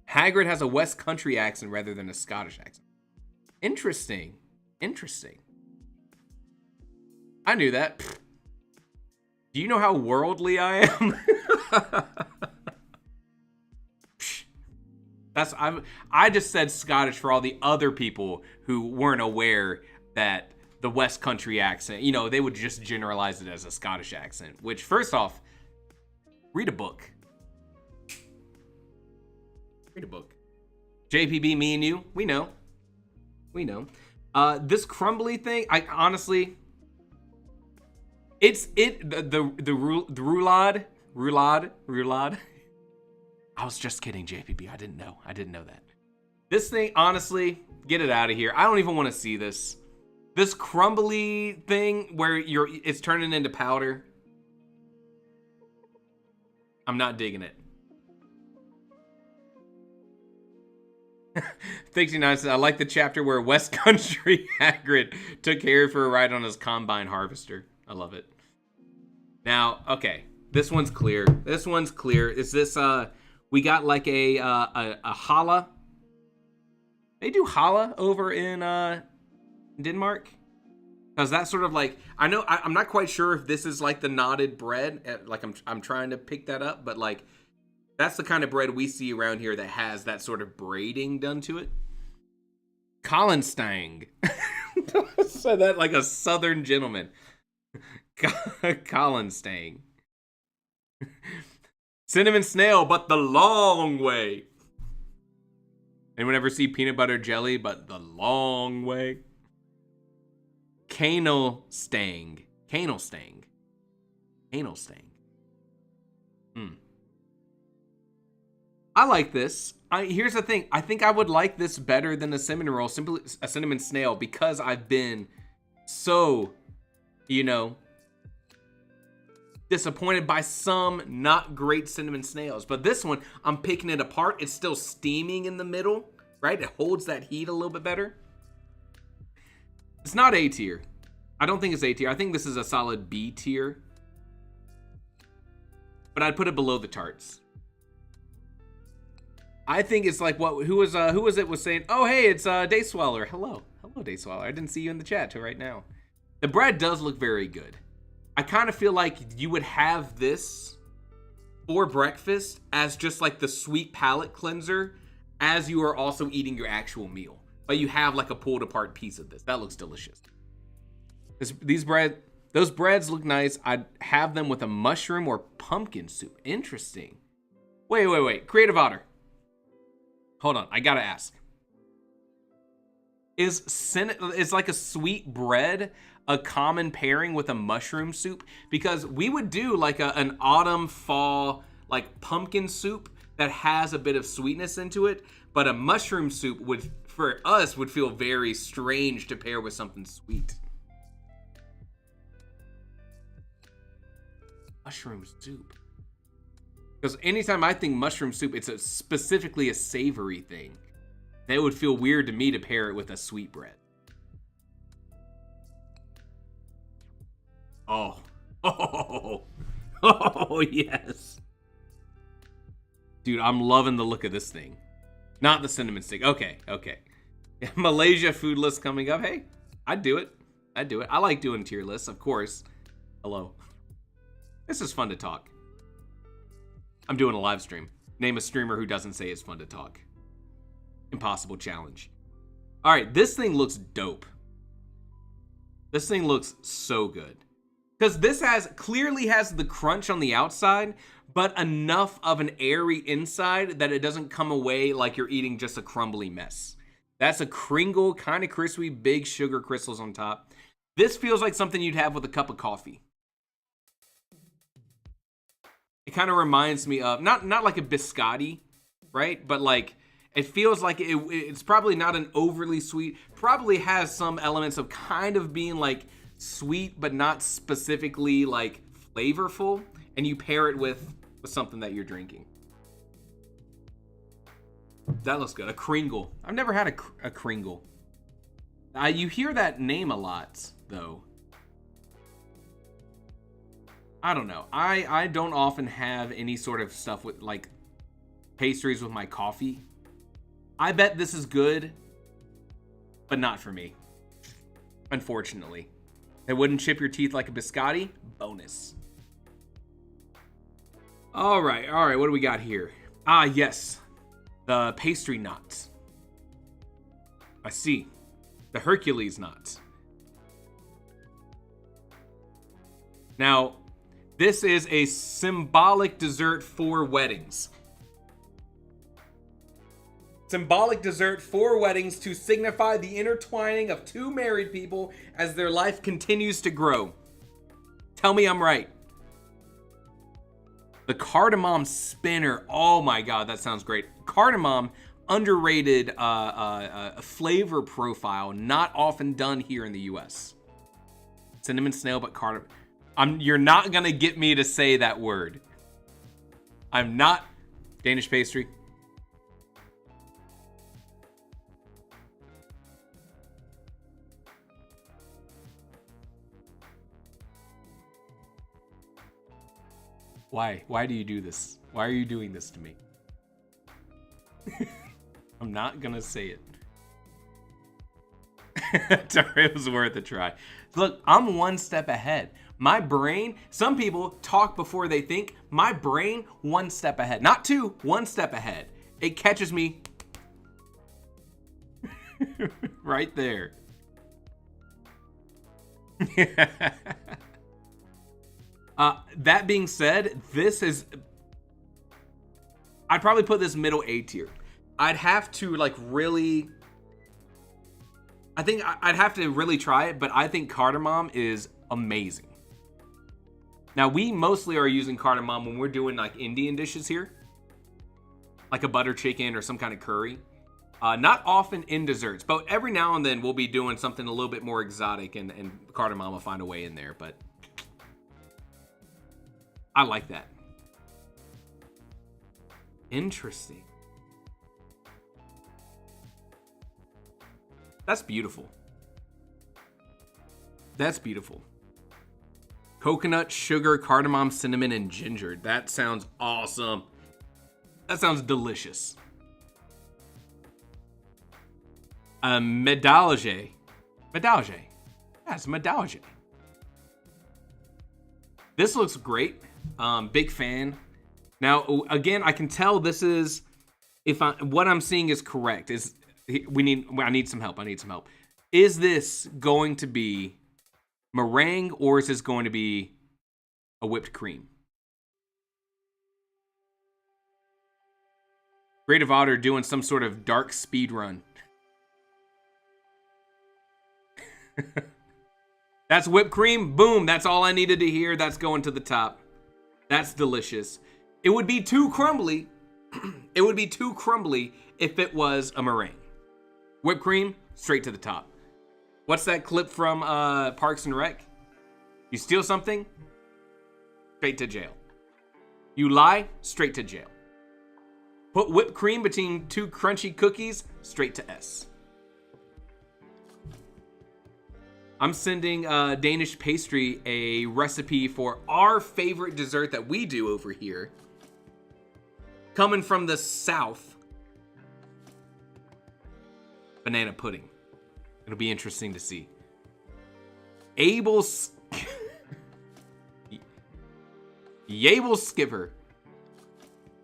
Hagrid has a West Country accent rather than a Scottish accent. Interesting. Interesting. I knew that. Do you know how worldly I am? I just said Scottish for all the other people who weren't aware that the West Country accent, you know, they would just generalize it as a Scottish accent, which first off, read a book. Read a book. JPB, me and you, we know. We know. This crumbly thing, I honestly, the roulade. I was just kidding, JPB. I didn't know that. This thing, honestly, get it out of here. I don't even want to see this. This crumbly thing where it's turning into powder. I'm not digging it. 69 says, I like the chapter where West Country Hagrid took Harry for a ride on his combine harvester. I love it. Now, okay. This one's clear. This one's clear. Is this, we got like a challah. They do challah over in Denmark? Because that's sort of like, I know, I'm not quite sure if this is like the knotted bread. Like I'm trying to pick that up, but like, that's the kind of bread we see around here that has that sort of braiding done to it. Collinstang. Said that like a southern gentleman. Collinstang. Cinnamon snail, but the long way. Anyone ever see peanut butter jelly, but the long way? Canal stang. Canal stang. Anal stain. I like this. Here's the thing. I think I would like this better than a cinnamon roll, simply a cinnamon snail, because I've been so, you know, disappointed by some not great cinnamon snails. But this one, I'm picking it apart. It's still steaming in the middle, right? It holds that heat a little bit better. It's not A tier. I don't think it's A tier. I think this is a solid B tier. But I'd put it below the tarts. I think it's like who was saying, oh hey, it's Day Sweller. Hello Day Sweller. I didn't see you in the chat till right now. The bread does look very good. I kind of feel like you would have this for breakfast as just like the sweet palate cleanser as you are also eating your actual meal. But you have like a pulled apart piece of this. That looks delicious. Those breads look nice. I'd have them with a mushroom or pumpkin soup. Interesting. Wait. Creative Otter. Hold on, I gotta ask. Is like a sweet bread a common pairing with a mushroom soup? Because we would do like an autumn, fall, like pumpkin soup that has a bit of sweetness into it, but a mushroom soup would, for us, would feel very strange to pair with something sweet. Mushroom soup. Because anytime I think mushroom soup, it's specifically a savory thing. That would feel weird to me to pair it with a sweet bread. Oh, yes. Dude, I'm loving the look of this thing. Not the cinnamon stick. Okay. Malaysia food list coming up. Hey, I'd do it. I like doing tier lists, of course. Hello. This is fun to talk. I'm doing a live stream. Name a streamer who doesn't say it's fun to talk. Impossible challenge. All right, this thing looks dope. This thing looks so good. Because this clearly has the crunch on the outside, but enough of an airy inside that it doesn't come away like you're eating just a crumbly mess. That's a Kringle, kind of crispy, big sugar crystals on top. This feels like something you'd have with a cup of coffee. It kind of reminds me of, not like a biscotti, right? But like, it feels like it's probably not an overly sweet, probably has some elements of kind of being like sweet, but not specifically like flavorful. And you pair it with something that you're drinking. That looks good. A Kringle. I've never had a Kringle. You hear that name a lot, though. I don't know. I don't often have any sort of stuff with like pastries with my coffee. I bet this is good, but not for me. Unfortunately. It wouldn't chip your teeth like a biscotti. Bonus. All right. What do we got here? Ah, yes. The pastry knots. I see. The Hercules knots. Now, this is a symbolic dessert for weddings. Symbolic dessert for weddings to signify the intertwining of two married people as their life continues to grow. Tell me I'm right. The cardamom spinner. Oh my God, that sounds great. Cardamom, underrated flavor profile, not often done here in the US. Cinnamon snail, but cardamom. You're not gonna get me to say that word. I'm not. Danish pastry. Why? Why do you do this? Why are you doing this to me? I'm not gonna say it. It was worth a try. Look, I'm one step ahead. My brain, some people talk before they think. My brain, one step ahead. Not two, one step ahead. It catches me right there. That being said, I'd probably put this middle A tier. I'd have to like really, I'd have to really try it, but I think cardamom is amazing. Now, we mostly are using cardamom when we're doing like Indian dishes here, like a butter chicken or some kind of curry. Not often in desserts, but every now and then we'll be doing something a little bit more exotic, and cardamom will find a way in there. But I like that. Interesting. That's beautiful. That's beautiful. Coconut, sugar, cardamom, cinnamon, and ginger. That sounds awesome. That sounds delicious. Medallion. Medallion. Yes, medallion. This looks great. Big fan. Now, again, I can tell this is, what I'm seeing is correct. I need some help. Is this going to be meringue, or is this going to be a whipped cream? Creative Otter doing some sort of dark speed run. That's whipped cream. Boom. That's all I needed to hear. That's going to the top. That's delicious. It would be too crumbly. It would be too crumbly if it was a meringue. Whipped cream, straight to the top. What's that clip from Parks and Rec? You steal something, straight to jail. You lie, straight to jail. Put whipped cream between two crunchy cookies, straight to S. I'm sending Danish Pastry a recipe for our favorite dessert that we do over here. Coming from the south. Banana pudding. It'll be interesting to see. Yable Skiver.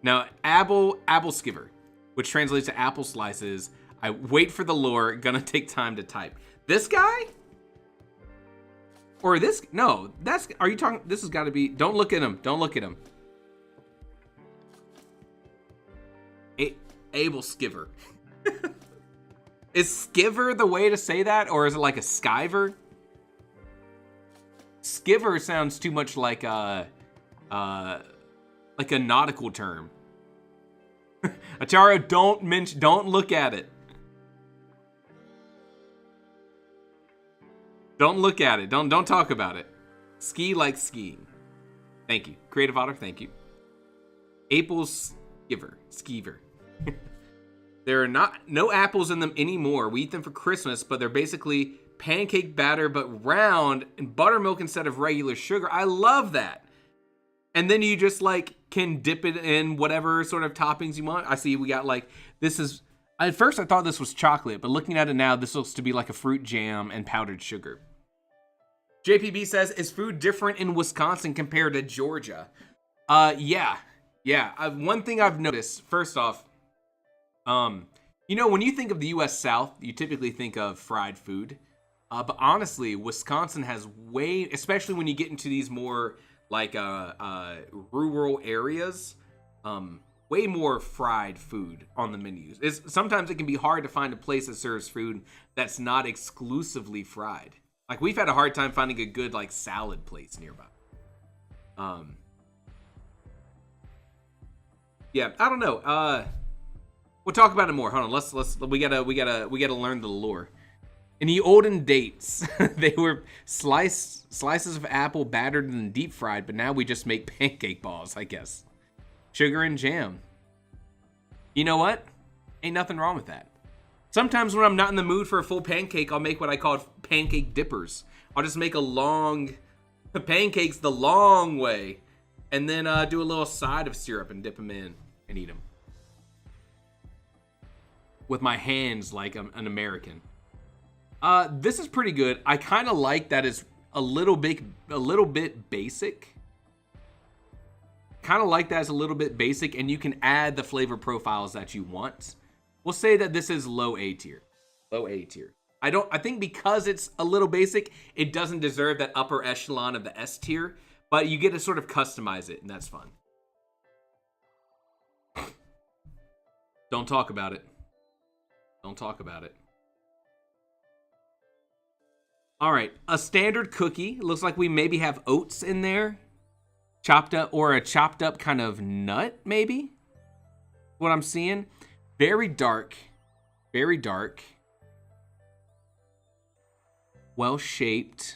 Now, apple skiver, which translates to apple slices. I wait for the lore. Gonna take time to type. This guy? Or this? No, that's. Are you talking? This has got to be. Don't look at him. Don't look at him. Able Skiver. Is skiver the way to say that, or is it like a skiver? Skiver sounds too much like a nautical term. Achara, don't look at it. Don't look at it. Don't talk about it. Ski like skiing. Thank you. Creative Otter, thank you. Apples Skeever. There are no apples in them anymore. We eat them for Christmas, but they're basically pancake batter, but round, and buttermilk instead of regular sugar. I love that. And then you just like can dip it in whatever sort of toppings you want. I see we got like, this is, at first I thought this was chocolate, but looking at it now, this looks to be like a fruit jam and powdered sugar. JPB says, is food different in Wisconsin compared to Georgia? Yeah. One thing I've noticed, first off, you know, when you think of the U.S. South, you typically think of fried food. But honestly, Wisconsin has especially when you get into these more like rural areas, way more fried food on the menus. Sometimes it can be hard to find a place that serves food that's not exclusively fried. Like, we've had a hard time finding a good like salad place nearby. Yeah, I don't know. We'll talk about it more. Hold on. We gotta learn the lore. In the olden dates, they were slices of apple battered and deep fried, but now we just make pancake balls, I guess. Sugar and jam. You know what? Ain't nothing wrong with that. Sometimes when I'm not in the mood for a full pancake, I'll make what I call pancake dippers. I'll just make pancakes the long way, and then do a little side of syrup and dip them in and eat them. With my hands like I'm an American. This is pretty good. I kind of like that it's a little bit basic. Kind of like that it's a little bit basic, and you can add the flavor profiles that you want. We'll say that this is low A tier. Low A tier. I think because it's a little basic, it doesn't deserve that upper echelon of the S tier, but you get to sort of customize it, and that's fun. Don't talk about it. Don't talk about it. All right, a standard cookie. It looks like we maybe have oats in there. chopped up, or a chopped up kind of nut, maybe. What I'm seeing, very dark, very dark, well shaped.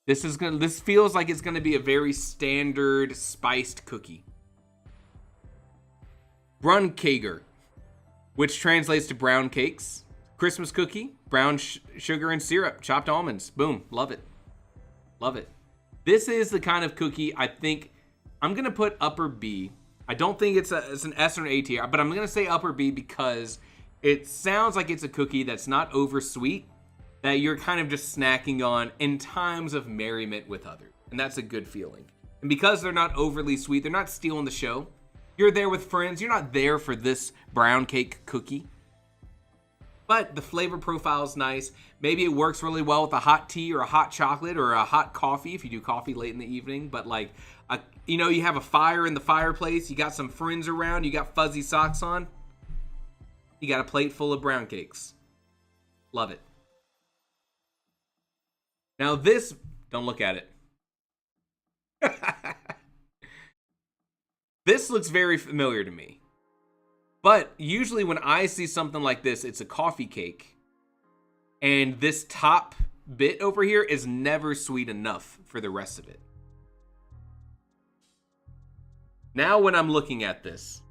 This feels like it's gonna be a very standard spiced cookie. Brunkager, which translates to brown cakes. Christmas cookie, brown sugar and syrup, chopped almonds. Boom, love it. Love it. This is the kind of cookie I think I'm gonna put upper B. I don't think it's an S or an A tier, but I'm gonna say upper B because it sounds like it's a cookie that's not over sweet, that you're kind of just snacking on in times of merriment with others. And that's a good feeling. And because they're not overly sweet, they're not stealing the show. You're there with friends. You're not there for this brown cake cookie. But the flavor profile is nice. Maybe it works really well with a hot tea or a hot chocolate or a hot coffee if you do coffee late in the evening. But like, you have a fire in the fireplace. You got some friends around. You got fuzzy socks on. You got a plate full of brown cakes. Love it. Now this, don't look at it. This looks very familiar to me. But usually when I see something like this, it's a coffee cake. And this top bit over here is never sweet enough for the rest of it. Now when I'm looking at this,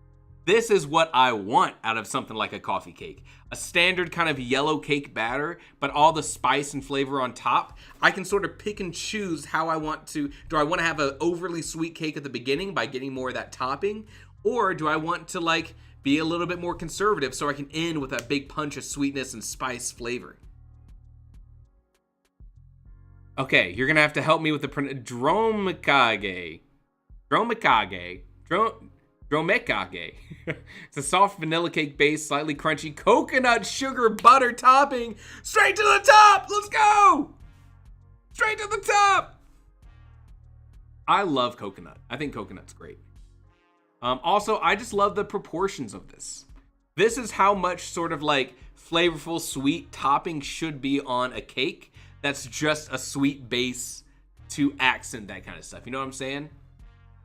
this is what I want out of something like a coffee cake. A standard kind of yellow cake batter, but all the spice and flavor on top. I can sort of pick and choose how I want to. Do I want to have an overly sweet cake at the beginning by getting more of that topping? Or do I want to like be a little bit more conservative so I can end with that big punch of sweetness and spice flavor? Okay, you're going to have to help me with the Dromekage. Dromekage. Dromekage. It's a soft vanilla cake base, slightly crunchy coconut sugar butter topping. Straight to the top. Let's go. Straight to the top. I love coconut. I think coconut's great. Also, I just love the proportions of this. This is how much sort of like flavorful sweet topping should be on a cake that's just a sweet base to accent that kind of stuff. You know what I'm saying?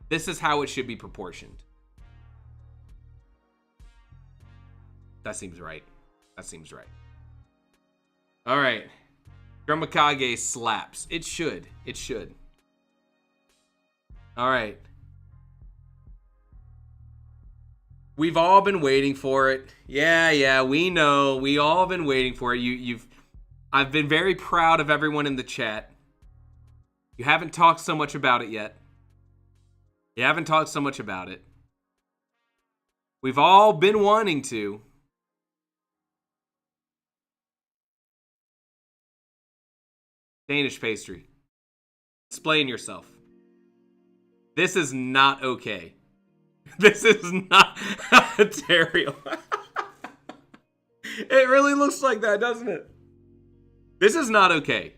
This is how it should be proportioned. That seems right. That seems right. All right. Dromekage slaps. It should. It should. All right. We've all been waiting for it. Yeah, we know. We all been waiting for it. I've been very proud of everyone in the chat. You haven't talked so much about it yet. You haven't talked so much about it. We've all been wanting to. Danish pastry. Explain yourself. This is not okay. This is not Ontario. It really looks like that, doesn't it? This is not okay.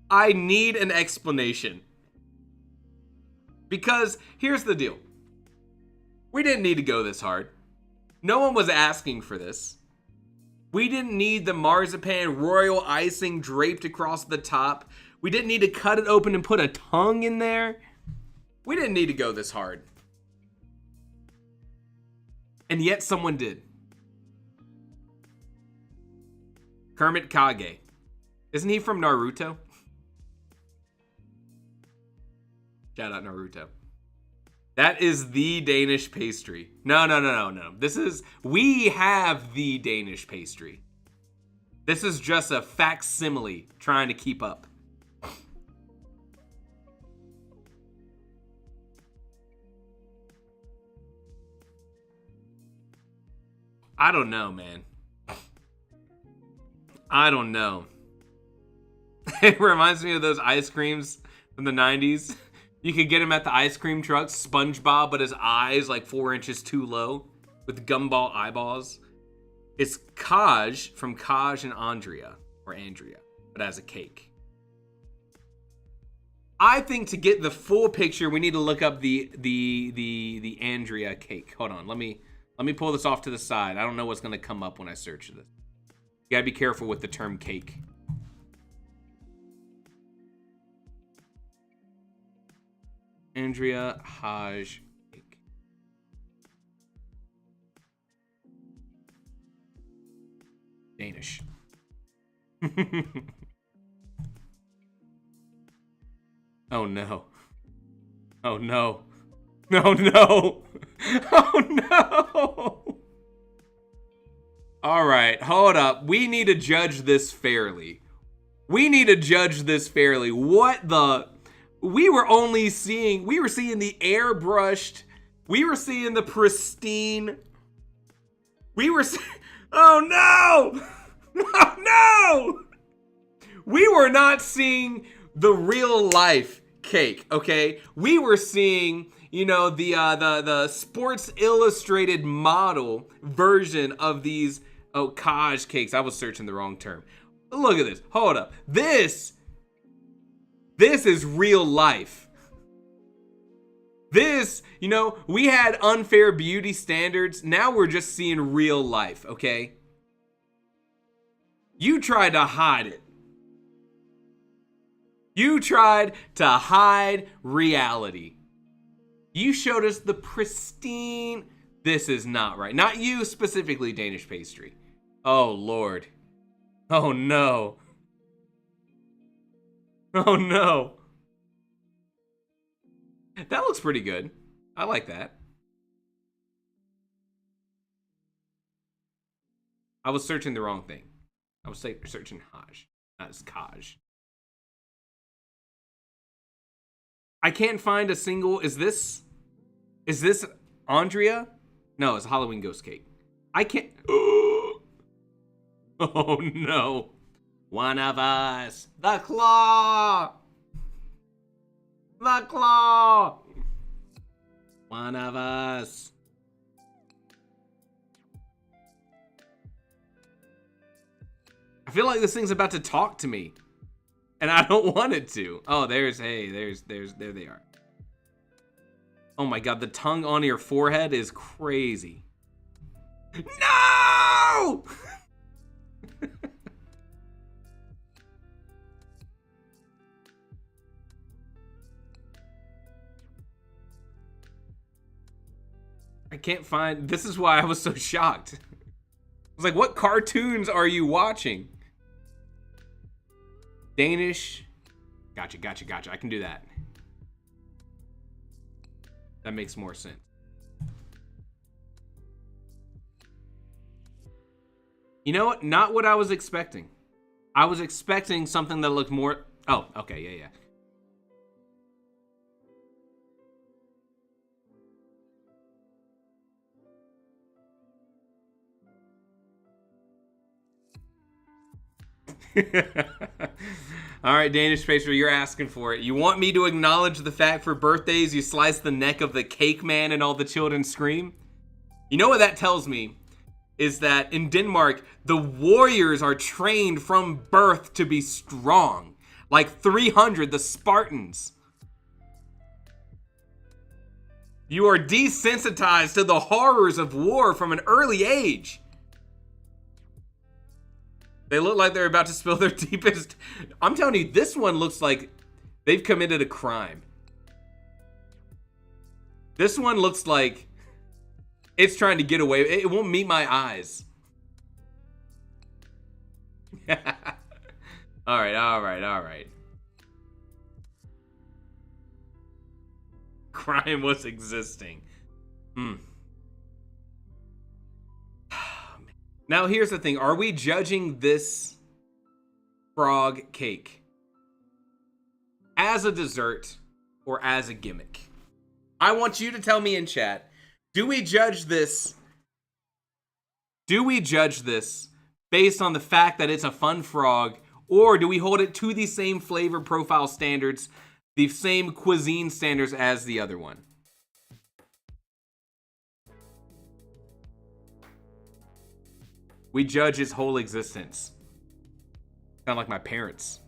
I need an explanation. Because here's the deal. We didn't need to go this hard. No one was asking for this. We didn't need the marzipan royal icing draped across the top. We didn't need to cut it open and put a tongue in there. We didn't need to go this hard. And yet someone did. Kermit Kage. Isn't he from Naruto? Shout out Naruto. That is the Danish pastry. No. We have the Danish pastry. This is just a facsimile trying to keep up. I don't know, man. I don't know. It reminds me of those ice creams from the 90s. You could get them at the ice cream truck, SpongeBob, but his eyes like 4 inches too low with gumball eyeballs. It's Kaj from Kaj and Andrea, but as a cake. I think to get the full picture, we need to look up the Andrea cake. Hold on, let me pull this off to the side. I don't know what's gonna come up when I search this. You gotta be careful with the term cake. Andrea Haj cake. Danish. Oh no. Oh no. Oh no. Oh no. All right, hold up. We need to judge this fairly. We need to judge this fairly. What the? We were seeing the airbrushed. We were seeing the pristine. Oh no! Oh no! We were not seeing the real life cake, okay? We were seeing, you know, the Sports Illustrated model version of these Kaj cakes. I was searching the wrong term. Look at this. Hold up. This is real life. This, you know, we had unfair beauty standards. Now we're just seeing real life, okay? You tried to hide it. You tried to hide reality. You showed us the pristine. This is not right. Not you specifically, Danish pastry. Oh, Lord. Oh, no. Oh, no. That looks pretty good. I like that. I was searching the wrong thing. I was searching Haj, not as Kaj. I can't find a single. Is this Andrea? No, it's a Halloween ghost cake. I can't. Oh no. One of us. The claw. The claw. One of us. I feel like this thing's about to talk to me. And I don't want it to. Oh, there they are. Oh my God, the tongue on your forehead is crazy. No! I can't find, this is why I was so shocked. I was like, what cartoons are you watching? Danish. Gotcha. I can do that. That makes more sense. You know what? Not what I was expecting. I was expecting something that looked more... Oh, okay, yeah. All right, Danish pastry, you're asking for it. You want me to acknowledge the fact for birthdays you slice the neck of the cake man and all the children scream? You know what that tells me? Is that in Denmark, the warriors are trained from birth to be strong. Like 300, the Spartans. You are desensitized to the horrors of war from an early age. They look like they're about to spill their deepest... I'm telling you, this one looks like they've committed a crime. This one looks like it's trying to get away. It won't meet my eyes. All right. Crime was existing. Now, here's the thing. Are we judging this frog cake as a dessert or as a gimmick? I want you to tell me in chat. Do we judge this? Do we judge this based on the fact that it's a fun frog, or do we hold it to the same flavor profile standards, the same cuisine standards as the other one? We judge his whole existence. Sound like my parents.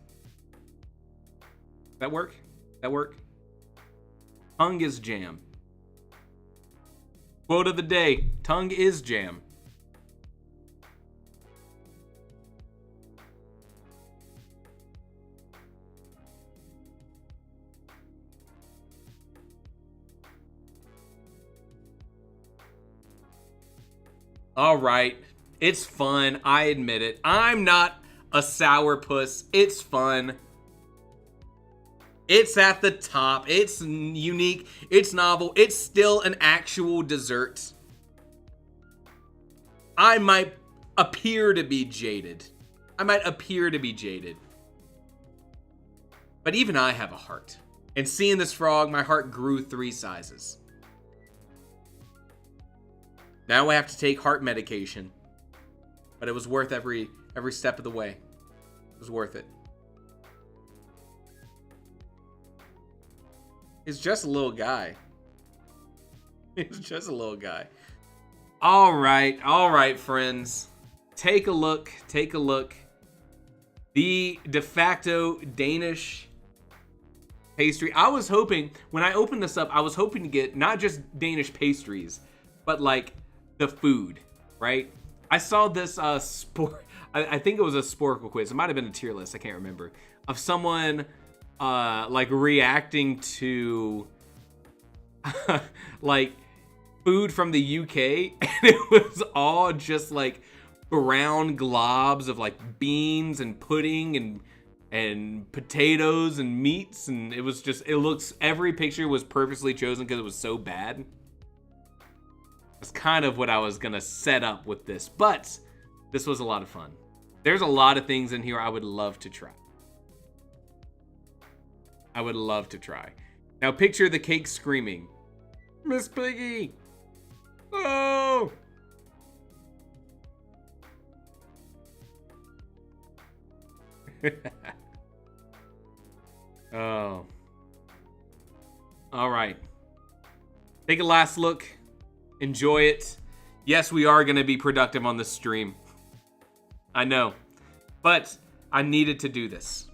That work? Tongue is jam. Quote of the day, tongue is jam. All right. It's fun. I admit it. I'm not a sourpuss. It's fun. It's at the top. It's unique. It's novel. It's still an actual dessert. I might appear to be jaded. But even I have a heart. And seeing this frog, my heart grew 3 sizes. Now I have to take heart medication. But it was worth every step of the way. It was worth it. He's just a little guy. He's just a little guy. All right, friends. Take a look. The de facto Danish pastry. I was hoping, when I opened this up, I was hoping to get not just Danish pastries, but like the food, right? I saw this I think it was a Sporkle quiz. It might have been a tier list. I can't remember. Of someone like reacting to like food from the UK, and it was all just like brown globs of like beans and pudding and potatoes and meats, and it was just, every picture was purposely chosen because it was so bad. That's kind of what I was gonna set up with this, but this was a lot of fun. There's a lot of things in here I would love to try. Now picture the cake screaming, Miss Piggy! Oh! Oh. All right. Take a last look. Enjoy it. Yes, we are going to be productive on the stream. I know. But I needed to do this.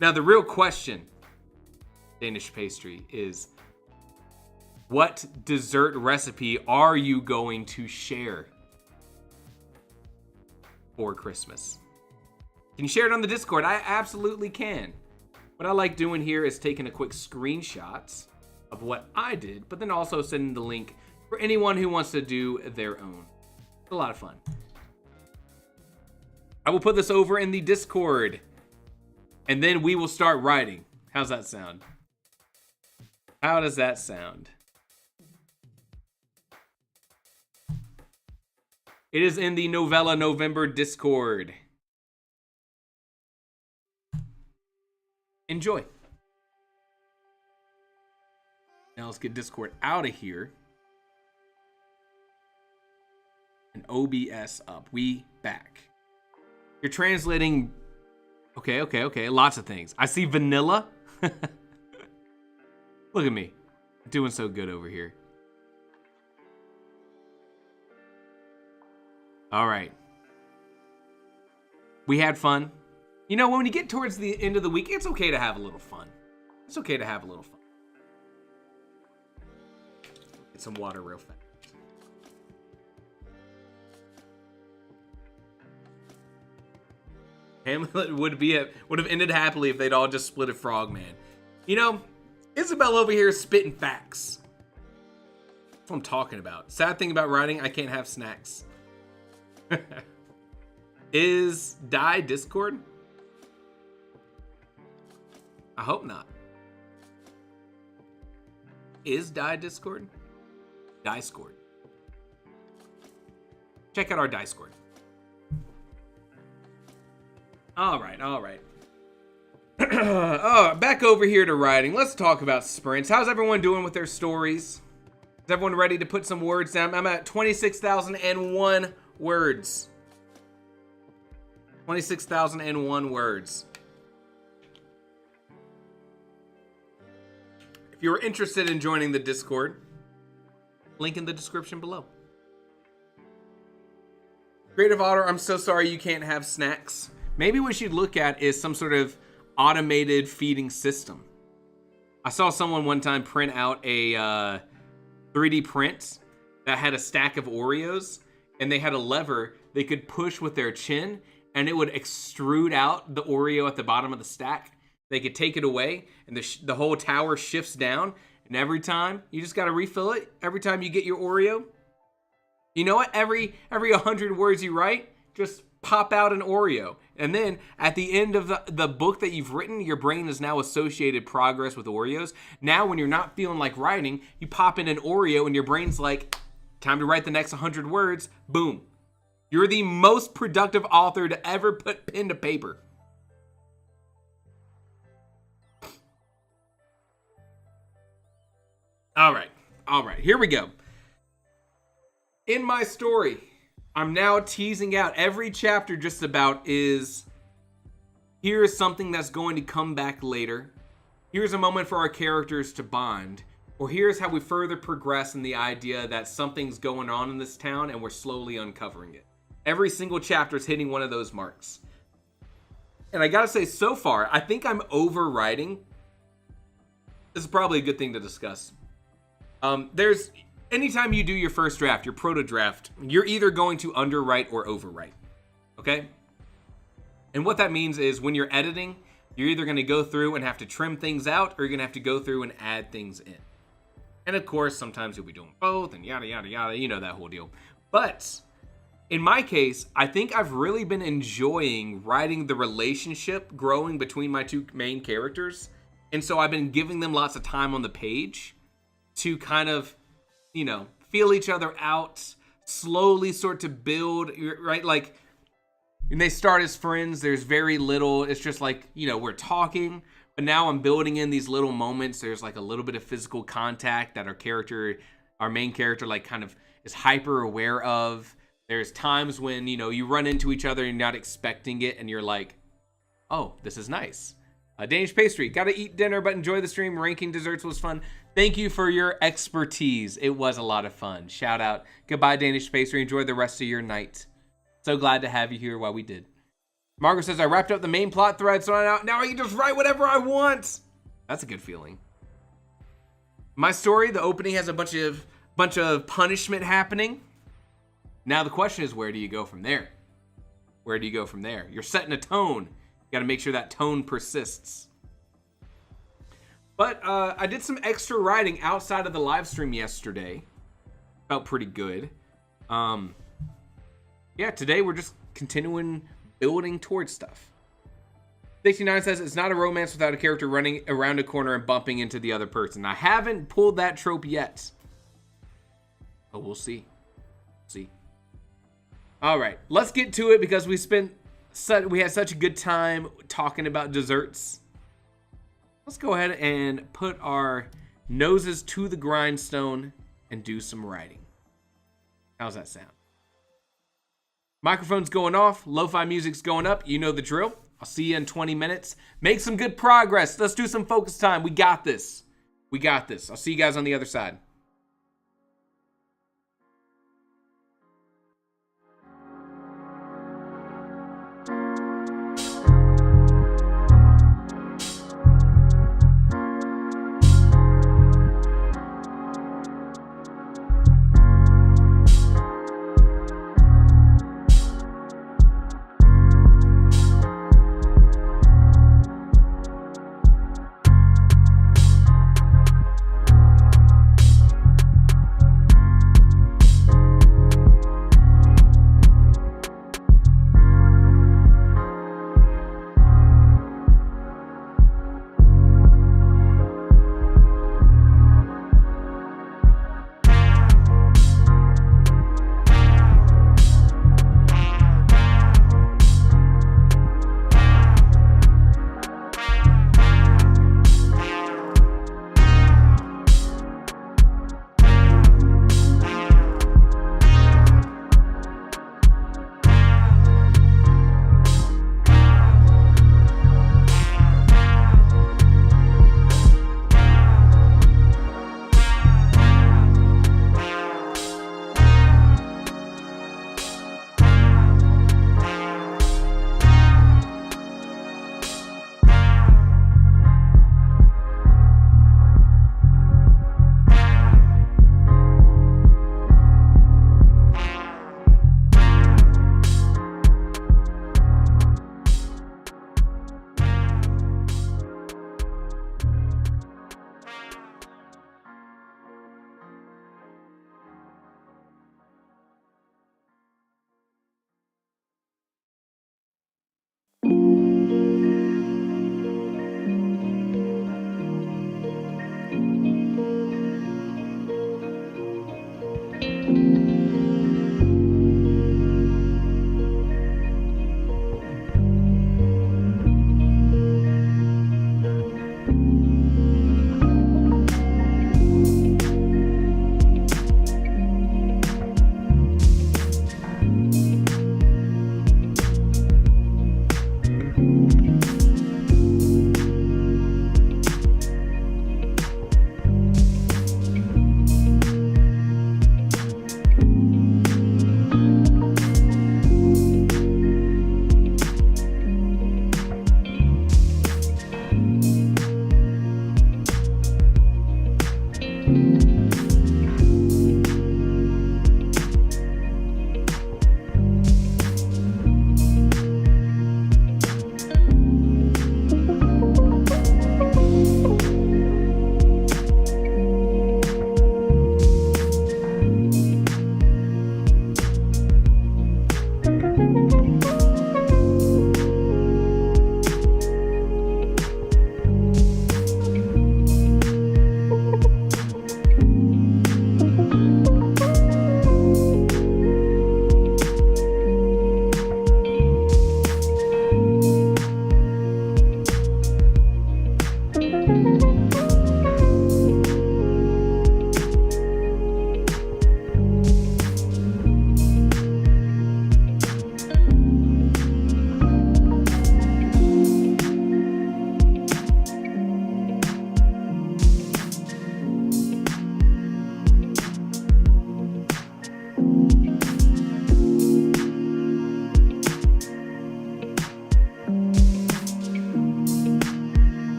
Now, the real question, Danish pastry, is what dessert recipe are you going to share for Christmas? Can you share it on the Discord? I absolutely can. What I like doing here is taking a quick screenshot of what I did, but then also sending the link for anyone who wants to do their own. It's a lot of fun. I will put this over in the Discord, and then we will start writing. How's that sound? How does that sound? It is in the Novella November Discord. Enjoy. Now let's get Discord out of here. And OBS up. We back. You're translating. Okay. Lots of things. I see vanilla. Look at me. Doing so good over here. All right. We had fun. You know, when you get towards the end of the week, it's okay to have a little fun. Get some water real fast. Hamlet would have ended happily if they'd all just split a frogman. You know, Isabel over here is spitting facts. That's what I'm talking about. Sad thing about writing, I can't have snacks. Is Die Discord? I hope not. Is Die Discord? Discord. Check out our Discord. All right. Oh, back over here to writing. Let's talk about sprints. How's everyone doing with their stories? Is everyone ready to put some words down? I'm at 26,001 words. 26,001 words. If you're interested in joining the Discord, link in the description below. Creative Otter, I'm so sorry you can't have snacks. Maybe what you'd look at is some sort of automated feeding system. I saw someone one time print out a 3D print that had a stack of Oreos, and they had a lever they could push with their chin, and it would extrude out the Oreo at the bottom of the stack. They could take it away, and the whole tower shifts down, and every time, you just got to refill it. Every time you get your Oreo, You know what? Every 100 words you write, just pop out an Oreo. And then at the end of the book that you've written, your brain has now associated progress with Oreos. Now when you're not feeling like writing, you pop in an Oreo and your brain's like, time to write the next 100 words. Boom. You're the most productive author to ever put pen to paper. All right, here we go. In my story, I'm now teasing out every chapter just about is, here's something that's going to come back later. Here's a moment for our characters to bond. Or here's how we further progress in the idea that something's going on in this town and we're slowly uncovering it. Every single chapter is hitting one of those marks. And I gotta say, so far, I think I'm overwriting. This is probably a good thing to discuss. Anytime you do your first draft, your proto draft, you're either going to underwrite or overwrite, okay? And what that means is when you're editing, you're either going to go through and have to trim things out, or you're going to have to go through and add things in. And of course, sometimes you'll be doing both and yada, yada, yada, you know that whole deal. But in my case, I think I've really been enjoying writing the relationship growing between my two main characters. And so I've been giving them lots of time on the page to kind of, you know, feel each other out, slowly sort to build, right? Like, when they start as friends, there's very little, it's just like, you know, we're talking, but now I'm building in these little moments. There's like a little bit of physical contact that our main character, like kind of is hyper aware of. There's times when, you know, you run into each other and you're not expecting it, and you're like, oh, this is nice. Danish pastry, gotta eat dinner, but enjoy the stream. Ranking desserts was fun. Thank you for your expertise. It was a lot of fun. Shout out. Goodbye, Danish pastry. Enjoy the rest of your night. So glad to have you here while we did. Margaret says, I wrapped up the main plot thread, so now I can just write whatever I want. That's a good feeling. My story, the opening has a bunch of punishment happening. Now the question is, where do you go from there? Where do you go from there? You're setting a tone. You got to make sure that tone persists. But I did some extra writing outside of the live stream yesterday. Felt pretty good. Yeah, today we're just continuing building towards stuff. 69 says, it's not a romance without a character running around a corner and bumping into the other person. I haven't pulled that trope yet. But we'll see. All right, let's get to it because we had such a good time talking about desserts. Let's go ahead and put our noses to the grindstone and do some writing. How's that sound? Microphone's going off. Lo-fi music's going up. You know the drill. I'll see you in 20 minutes. Make some good progress. Let's do some focus time. We got this. I'll see you guys on the other side.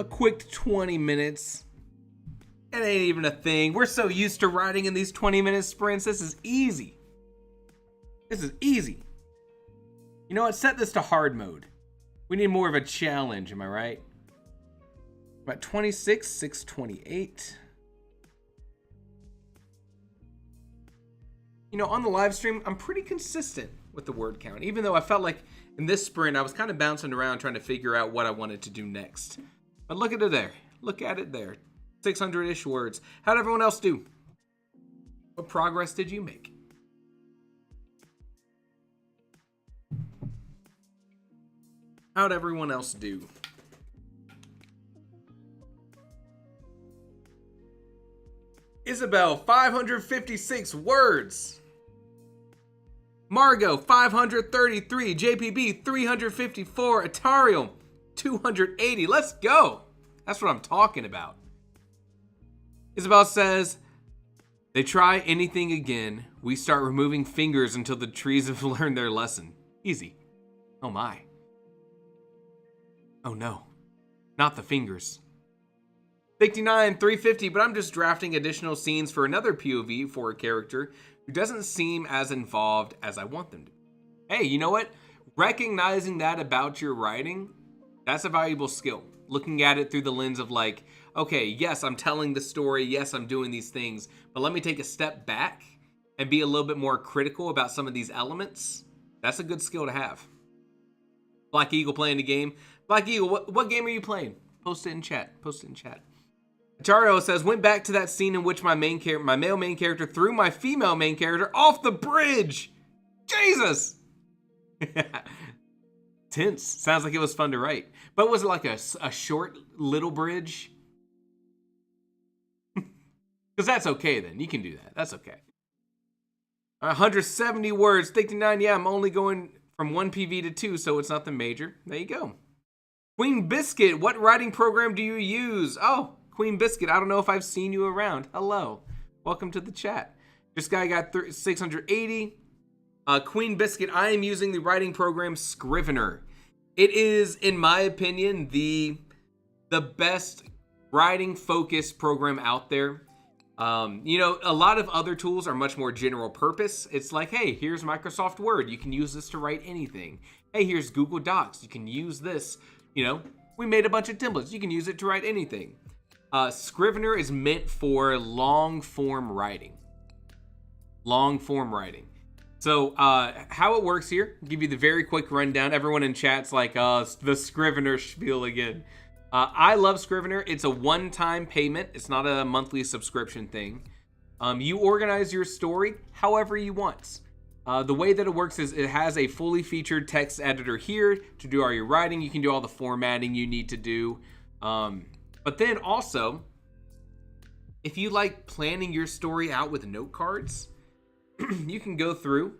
Quick 20 minutes. It ain't even a thing. We're so used to riding in these 20-minute sprints. This is easy. This is easy. You know what? Set this to hard mode. We need more of a challenge, am I right? About 26, 628. You know, on the live stream, I'm pretty consistent with the word count, even though I felt like in this sprint, I was kind of bouncing around trying to figure out what I wanted to do next. But look at it there. Look at it there. 600-ish words. How'd everyone else do? What progress did you make? How'd everyone else do? Isabel, 556 words. Margot, 533. JPB, 354. Atariel, 280. Let's go. That's what I'm talking about. Isabel says, they try anything again. We start removing fingers until the trees have learned their lesson. Easy. Oh my. Oh no. Not the fingers. 59, 350, but I'm just drafting additional scenes for another POV for a character who doesn't seem as involved as I want them to. Hey, you know what? Recognizing that about your writing, that's a valuable skill. Looking at it through the lens of like, okay, yes, I'm telling the story. Yes, I'm doing these things, but let me take a step back and be a little bit more critical about some of these elements. That's a good skill to have. Black Eagle playing the game. Black Eagle, what game are you playing? Post it in chat. Post it in chat. Chario says, went back to that scene in which my male main character threw my female main character off the bridge. Jesus. Tense. Sounds like it was fun to write. But was it like a short little bridge? Because that's okay then. You can do that. That's okay. 170 words. 59. Yeah, I'm only going from 1 PV to 2, so it's nothing major. There you go. Queen Biscuit, what writing program do you use? Oh, Queen Biscuit, I don't know if I've seen you around. Hello. Welcome to the chat. This guy got 680. Queen Biscuit, I am using the writing program Scrivener. It is, in my opinion, the best writing focused program out there. You know, a lot of other tools are much more general purpose. It's like, hey, here's Microsoft Word. You can use this to write anything. Hey, here's Google Docs. You can use this. You know, we made a bunch of templates. You can use it to write anything. Scrivener is meant for long form writing. Long form writing. So how it works here, I'll give you the very quick rundown. Everyone in chat's like, the Scrivener spiel again. I love Scrivener. It's a one-time payment. It's not a monthly subscription thing. You organize your story however you want. The way that it works is it has a fully featured text editor here to do all your writing. You can do all the formatting you need to do. But then also, if you like planning your story out with note cards, you can go through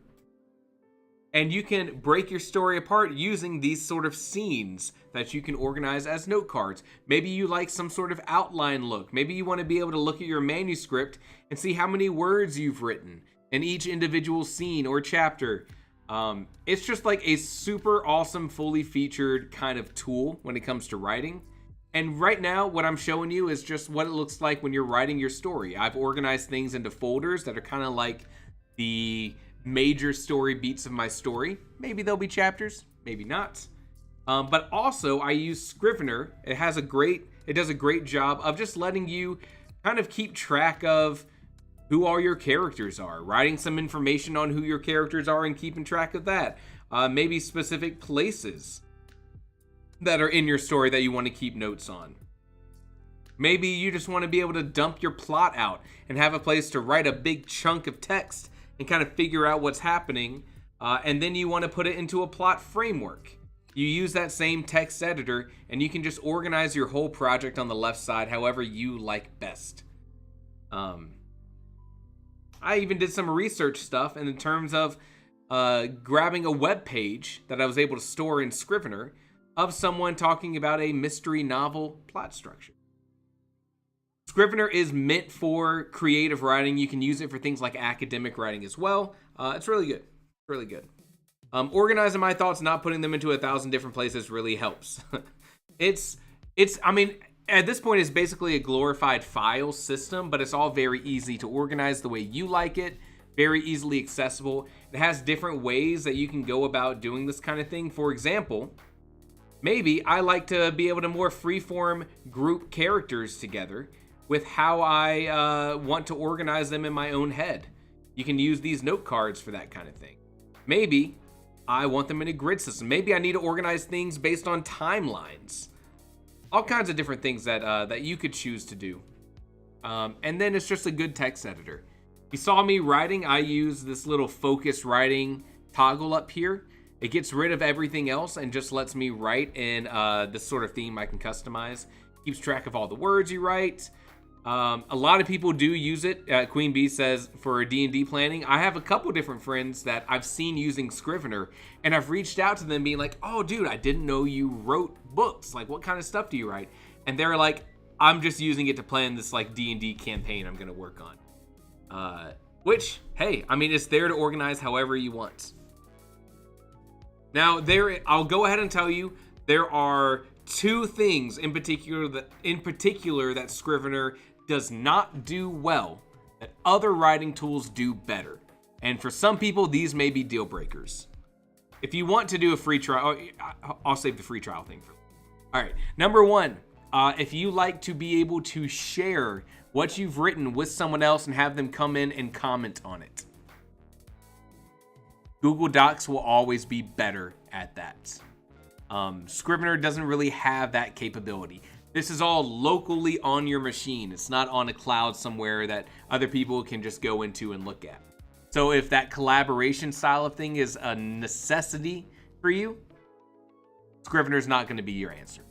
and you can break your story apart using these sort of scenes that you can organize as note cards. Maybe you like some sort of outline look. Maybe you want to be able to look at your manuscript and see how many words you've written in each individual scene or chapter. It's just like a super awesome, fully featured kind of tool when it comes to writing. And right now, what I'm showing you is just what it looks like when you're writing your story. I've organized things into folders that are kind of like the major story beats of my story. Maybe there'll be chapters, maybe not. But also, I use Scrivener. It does a great job of just letting you kind of keep track of who all your characters are, writing some information on who your characters are and keeping track of that. Maybe specific places that are in your story that you want to keep notes on. Maybe you just want to be able to dump your plot out and have a place to write a big chunk of text and kind of figure out what's happening. And then you want to put it into a plot framework. You use that same text editor and you can just organize your whole project on the left side however you like best. I even did some research stuff in terms of grabbing a web page that I was able to store in Scrivener of someone talking about a mystery novel plot structure. Scrivener is meant for creative writing. You can use it for things like academic writing as well. It's really good. Really good. Organizing my thoughts, not putting them into 1,000 different places really helps. I mean, at this point, it's basically a glorified file system, but it's all very easy to organize the way you like it. Very easily accessible. It has different ways that you can go about doing this kind of thing. For example, maybe I like to be able to more freeform group characters together with how I want to organize them in my own head. You can use these note cards for that kind of thing. Maybe I want them in a grid system. Maybe I need to organize things based on timelines. All kinds of different things that you could choose to do. And then it's just a good text editor. You saw me writing, I use this little focus writing toggle up here. It gets rid of everything else and just lets me write in this sort of theme I can customize. Keeps track of all the words you write. A lot of people do use it. Queen Bee says for D&D planning. I have a couple different friends that I've seen using Scrivener, and I've reached out to them being like, oh dude, I didn't know you wrote books. Like, what kind of stuff do you write? And they're like, I'm just using it to plan this like D&D campaign I'm gonna work on. Which, hey, I mean, it's there to organize however you want. Now, I'll go ahead and tell you, there are two things in particular that Scrivener does not do well that other writing tools do better. And for some people, these may be deal breakers. If you want to do a free trial, I'll save the free trial thing for later. All right, number one, if you like to be able to share what you've written with someone else and have them come in and comment on it, Google Docs will always be better at that. Scrivener doesn't really have that capability. This is all locally on your machine. It's not on a cloud somewhere that other people can just go into and look at. So if that collaboration style of thing is a necessity for you, Scrivener's not going to be your answer.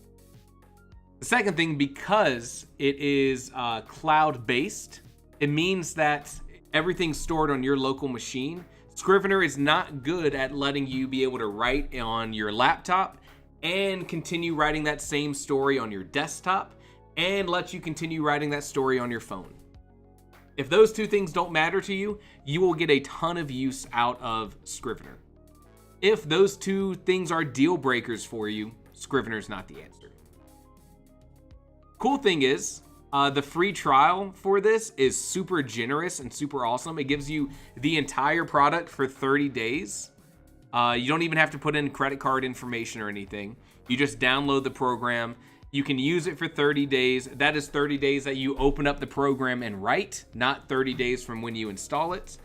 The second thing, because it is cloud-based, it means that everything's stored on your local machine. Scrivener is not good at letting you be able to write on your laptop and continue writing that same story on your desktop and let you continue writing that story on your phone. If those two things don't matter to you, you will get a ton of use out of Scrivener. If those two things are deal breakers for you, Scrivener's not the answer. Cool thing is, the free trial for this is super generous and super awesome. It gives you the entire product for 30 days. You don't even have to put in credit card information or anything. You just download the program. You can use it for 30 days. That is 30 days that you open up the program and write, not 30 days from when you install it.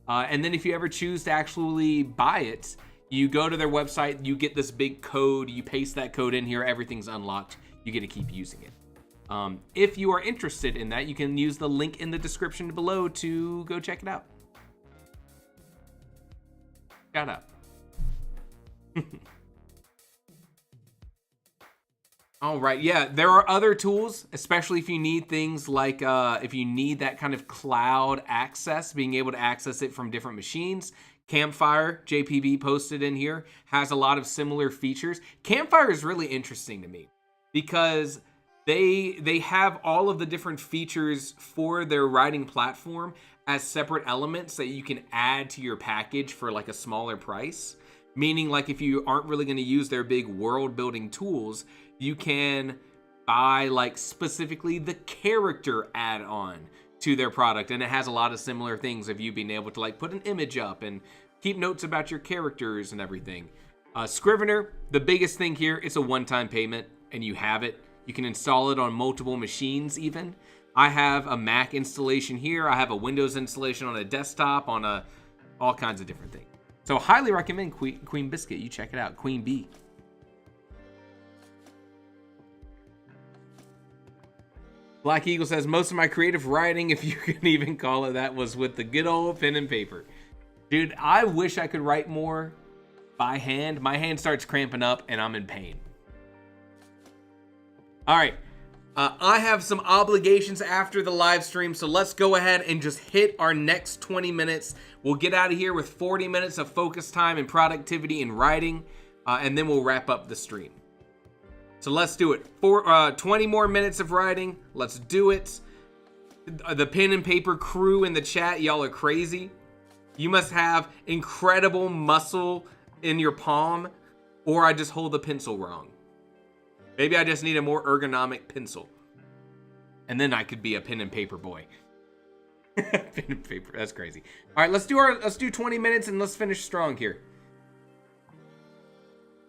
And then if you ever choose to actually buy it, you go to their website, you get this big code, you paste that code in here, everything's unlocked. You get to keep using it. If you are interested in that, you can use the link in the description below to go check it out. Shout out. All right, yeah, there are other tools, especially if you need things like if you need that kind of cloud access, being able to access it from different machines. Campfire, JPB posted in here, has a lot of similar features. Campfire is really interesting to me because they have all of the different features for their writing platform as separate elements that you can add to your package for like a smaller price. Meaning, like, if you aren't really going to use their big world building tools, you can buy like specifically the character add-on to their product, and it has a lot of similar things of you being able to like put an image up and keep notes about your characters and everything. Scrivener, the biggest thing here, it's a one-time payment and you have it. You can install it on multiple machines even. I have a Mac installation here. I have a Windows installation on a desktop, on all kinds of different things. So highly recommend Queen Biscuit. You check it out, Queen Bee. Black Eagle says, most of my creative writing, if you can even call it that, was with the good old pen and paper. Dude, I wish I could write more by hand. My hand starts cramping up and I'm in pain. All right. I have some obligations after the live stream, so let's go ahead and just hit our next 20 minutes. We'll get out of here with 40 minutes of focus time and productivity and writing, and then we'll wrap up the stream. So let's do it. 20 more minutes of writing. Let's do it. The pen and paper crew in the chat, y'all are crazy. You must have incredible muscle in your palm, or I just hold the pencil wrong. Maybe I just need a more ergonomic pencil. And then I could be a pen and paper boy. Pen and paper, that's crazy. All right, let's do 20 minutes and let's finish strong here.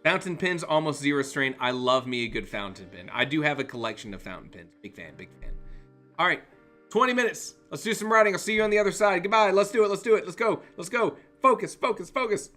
Fountain pens, almost zero strain. I love me a good fountain pen. I do have a collection of fountain pens. Big fan, big fan. All right, 20 minutes. Let's do some writing. I'll see you on the other side. Goodbye. Let's do it. Let's do it. Let's go. Let's go. Focus, focus, focus.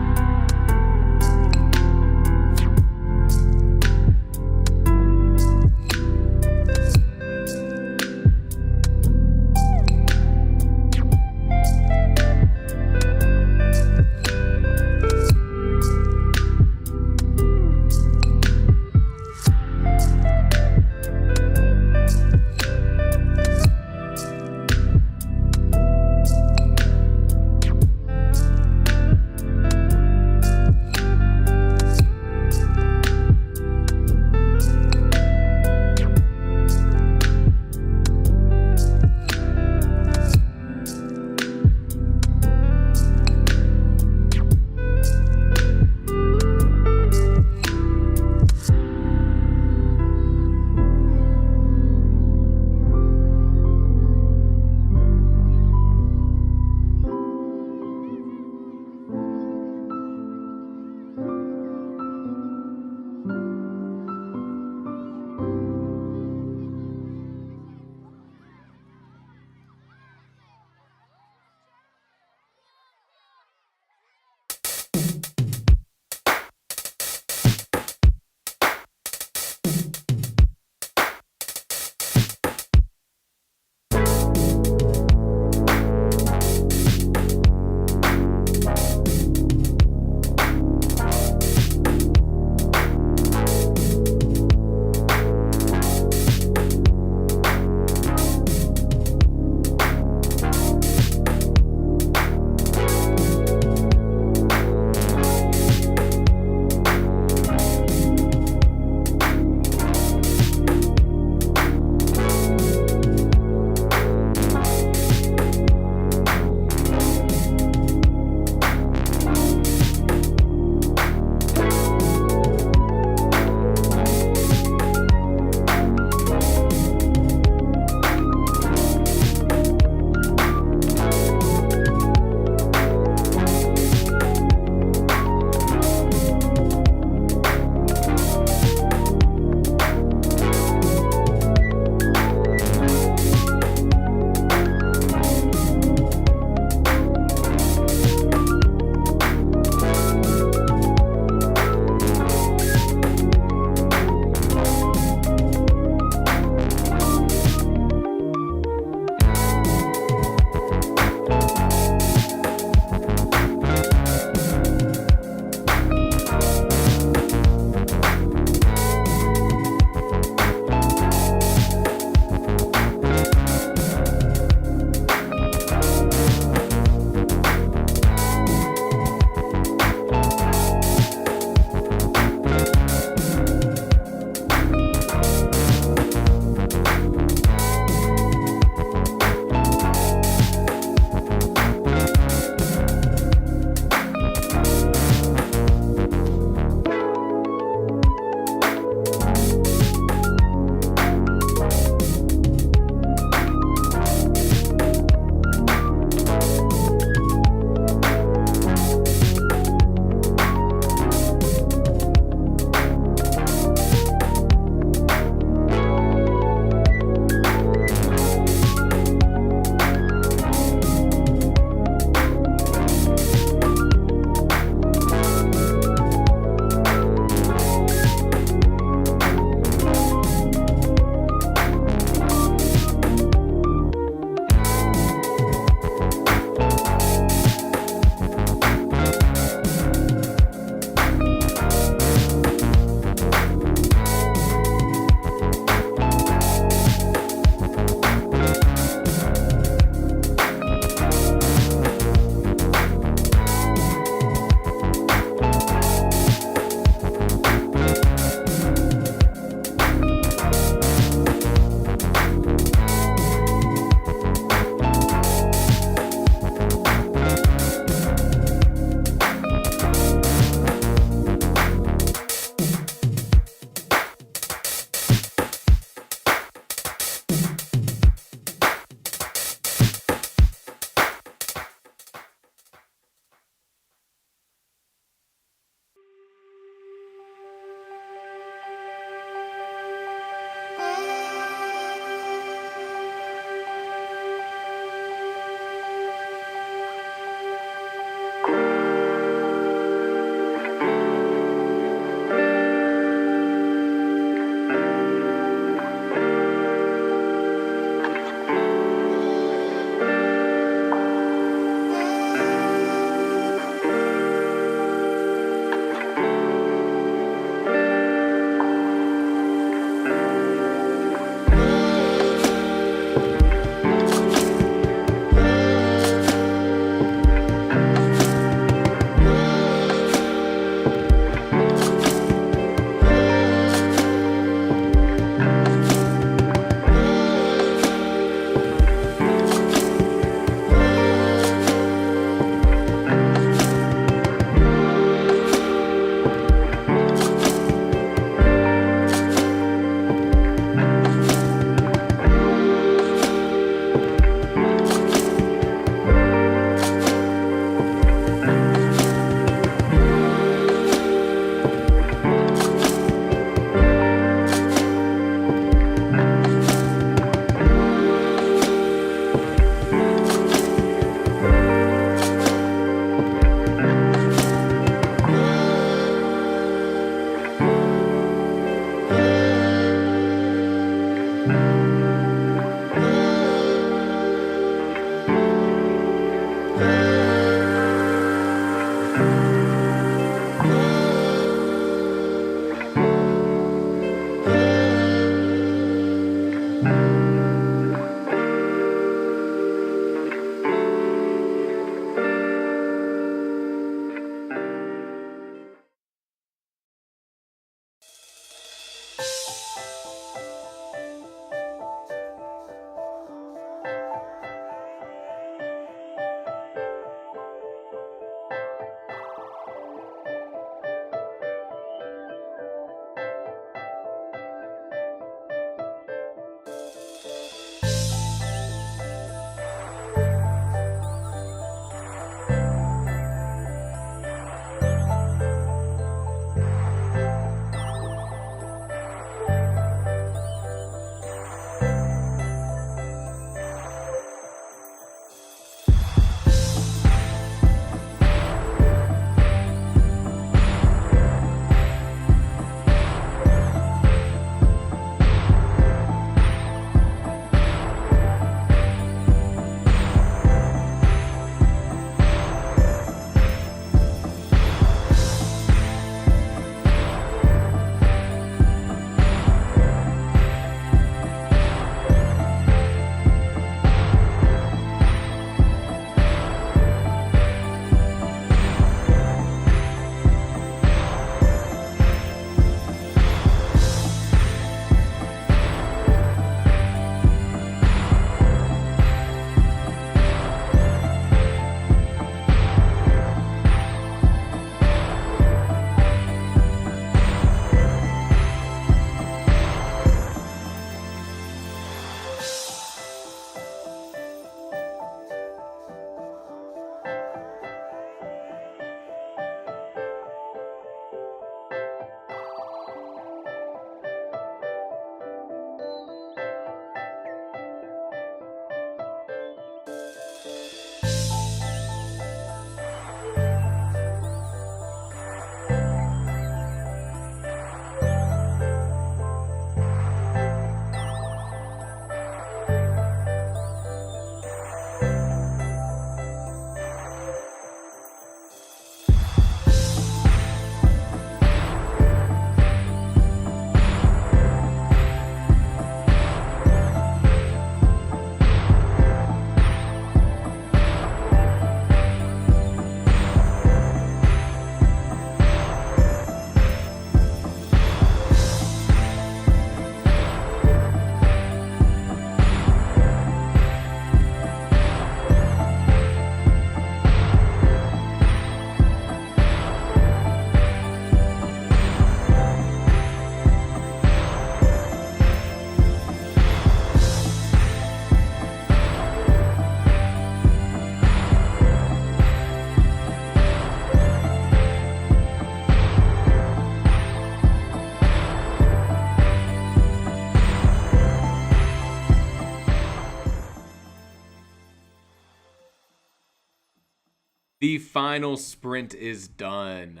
The final sprint is done.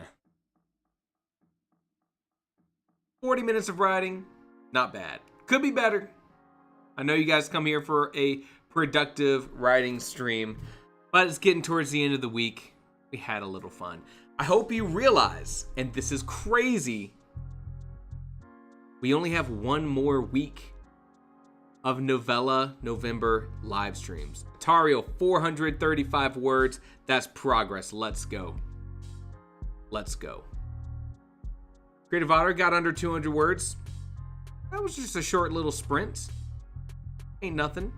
40 minutes of riding, not bad. Could be better. I know you guys come here for a productive riding stream, but it's getting towards the end of the week. We had a little fun. I hope you realize, and this is crazy, we only have one more week of Novella November live streams. Tario, 435 words. That's progress. Let's go. Let's go. Creative Otter got under 200 words. That was just a short little sprint. Ain't nothing.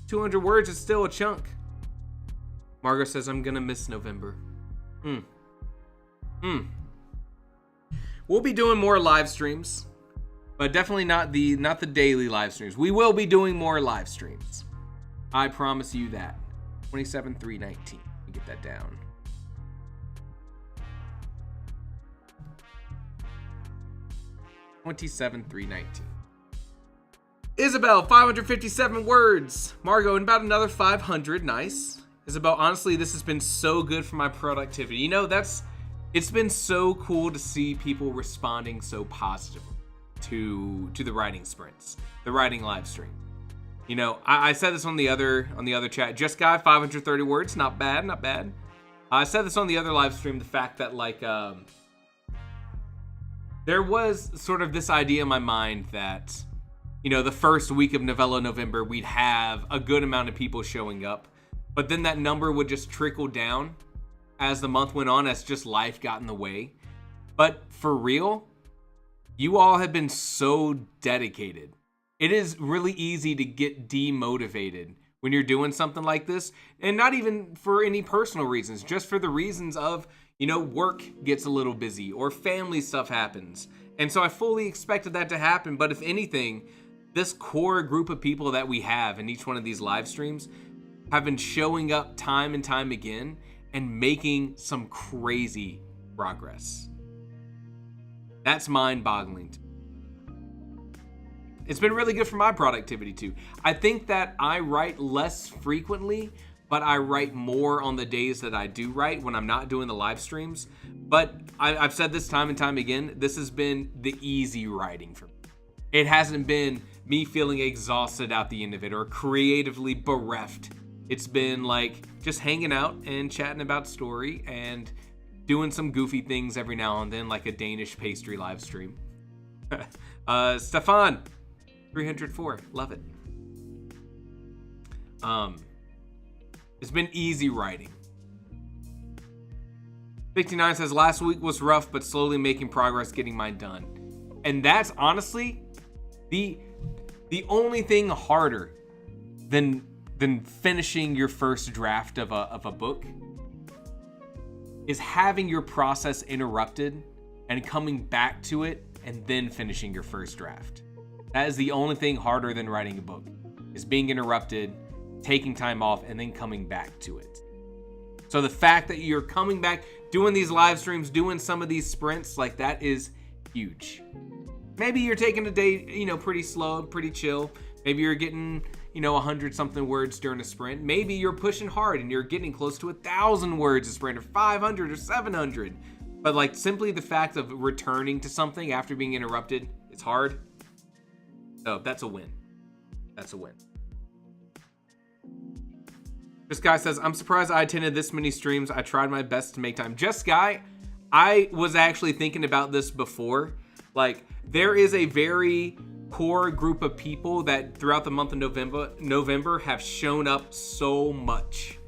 200 words is still a chunk. Margot says, I'm gonna miss November. We'll be doing more live streams, but definitely not the daily live streams. We will be doing more live streams. I promise you that. 27,319. Let me get that down. $27,319. Isabel, 557 words. Margot, in about another 500. Nice. Isabel, honestly, this has been so good for my productivity. You know, it's been so cool to see people responding so positively to the writing sprints, the writing live stream. You know, I said this on the other chat. Just Guy, 530 words. Not bad, not bad. I said this on the other live stream. The fact that there was sort of this idea in my mind that, you know, the first week of Novella November, we'd have a good amount of people showing up, but then that number would just trickle down as the month went on, as just life got in the way. But for real, you all have been so dedicated. It is really easy to get demotivated when you're doing something like this, and not even for any personal reasons, just for the reasons of, you know, work gets a little busy or family stuff happens. And so I fully expected that to happen. But if anything, this core group of people that we have in each one of these live streams have been showing up time and time again and making some crazy progress. That's mind-boggling to me. It's been really good for my productivity too. I think that I write less frequently, but I write more on the days that I do write when I'm not doing the live streams. But I've said this time and time again, this has been the easy writing for me. It hasn't been me feeling exhausted at the end of it or creatively bereft. It's been like just hanging out and chatting about story and doing some goofy things every now and then, like a Danish pastry live stream. Stefan, 304, love it. It's been easy writing. 59 says, last week was rough, but slowly making progress getting mine done. And that's honestly the only thing harder than finishing your first draft of a book is having your process interrupted and coming back to it and then finishing your first draft. That is the only thing harder than writing a book, is being interrupted, taking time off, and then coming back to it. So the fact that you're coming back, doing these live streams, doing some of these sprints, like, that is huge. Maybe you're taking a day, you know, pretty slow, pretty chill. Maybe you're getting, you know, 100 something words during a sprint. Maybe you're pushing hard and you're getting close to 1,000 words a sprint, or 500 or 700. But like, simply the fact of returning to something after being interrupted, it's hard. So that's a win. That's a win. This guy says, I'm surprised I attended this many streams. I tried my best to make time. Just Guy, I was actually thinking about this before. Like, there is a very core group of people that throughout the month of November have shown up so much.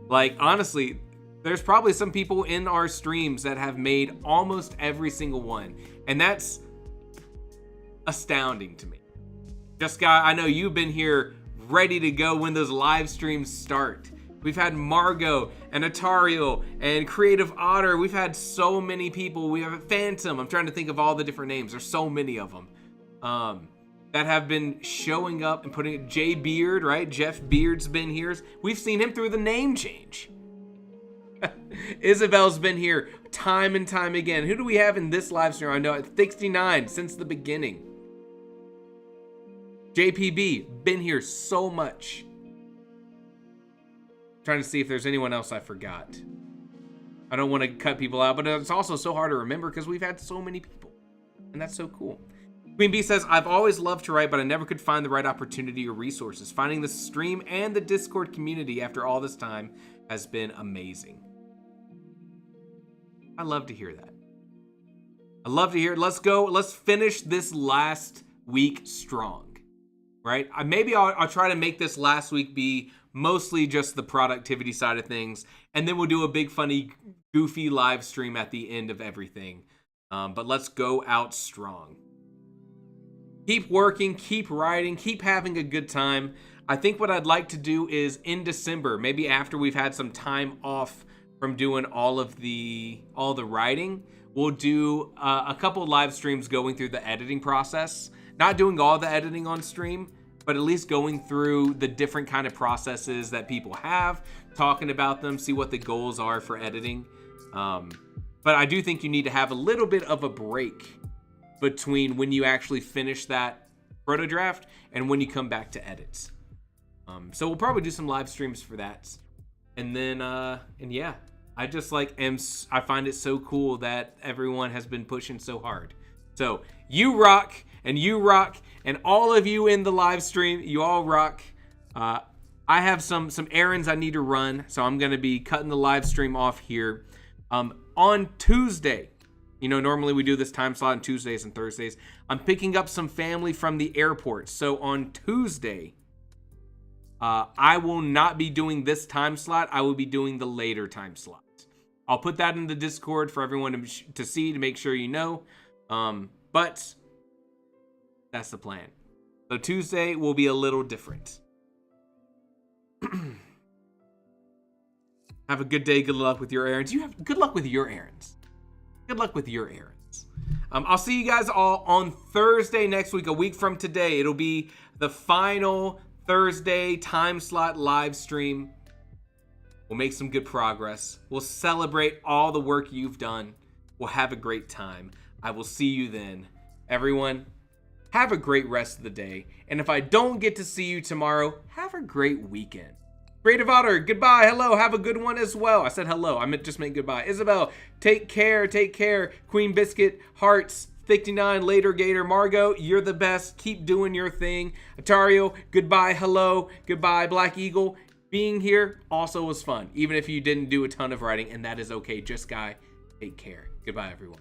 Like, honestly, there's probably some people in our streams that have made almost every single one. And that's astounding to me. Just Guy, I know you've been here ready to go when those live streams start. We've had Margot and Atario and Creative Otter. We've had so many people. We have Phantom. I'm trying to think of all the different names. There's so many of them that have been showing up and putting it. Jay Beard, right? Jeff Beard's been here. We've seen him through the name change. Isabel's been here time and time again. Who do we have in this live stream? I know it's 69 since the beginning. JPB, been here so much. trying to see if there's anyone else I forgot. I don't want to cut people out, but it's also so hard to remember because we've had so many people, and that's so cool. Queen Bee says, I've always loved to write, but I never could find the right opportunity or resources. Finding the stream and the Discord community after all this time has been amazing. I love to hear that. I love to hear it. Let's go. Let's finish this last week strong, right? Maybe I'll try to make this last week be mostly just the productivity side of things, and then we'll do a big, funny, goofy live stream at the end of everything. But let's go out strong. Keep working, keep writing, keep having a good time. I think what I'd like to do is in December, maybe after we've had some time off from doing all the writing, we'll do a couple live streams going through the editing process. Not doing all the editing on stream, but at least going through the different kind of processes that people have, talking about them, see what the goals are for editing. But I do think you need to have a little bit of a break between when you actually finish that proto draft and when you come back to edits. So we'll probably do some live streams for that. And then, and yeah, I just I find it so cool that everyone has been pushing so hard. So you rock, and all of you in the live stream, you all rock. I have some errands I need to run, so I'm going to be cutting the live stream off here. On Tuesday, normally we do this time slot on Tuesdays and Thursdays. I'm picking up some family from the airport. So on Tuesday, I will not be doing this time slot. I will be doing the later time slot. I'll put that in the Discord for everyone to see, to make sure you know. But that's the plan. So Tuesday will be a little different. Have a good day. Good luck with your errands. Good luck with your errands. Good luck with your errands. I'll see you guys all on Thursday next week, a week from today. It'll be the final Thursday time slot live stream. We'll make some good progress. We'll celebrate all the work you've done. We'll have a great time. I will see you then. Everyone, have a great rest of the day. And if I don't get to see you tomorrow, have a great weekend. Creative Otter, goodbye. Hello, have a good one as well. I said hello. I meant just meant goodbye. Isabel, take care. Take care. Queen Biscuit, Hearts, 59, Later Gator, Margot, you're the best. Keep doing your thing. Atario, goodbye. Hello, goodbye. Black Eagle, being here also was fun, even if you didn't do a ton of writing, and that is okay. Just Guy, take care. Goodbye, everyone.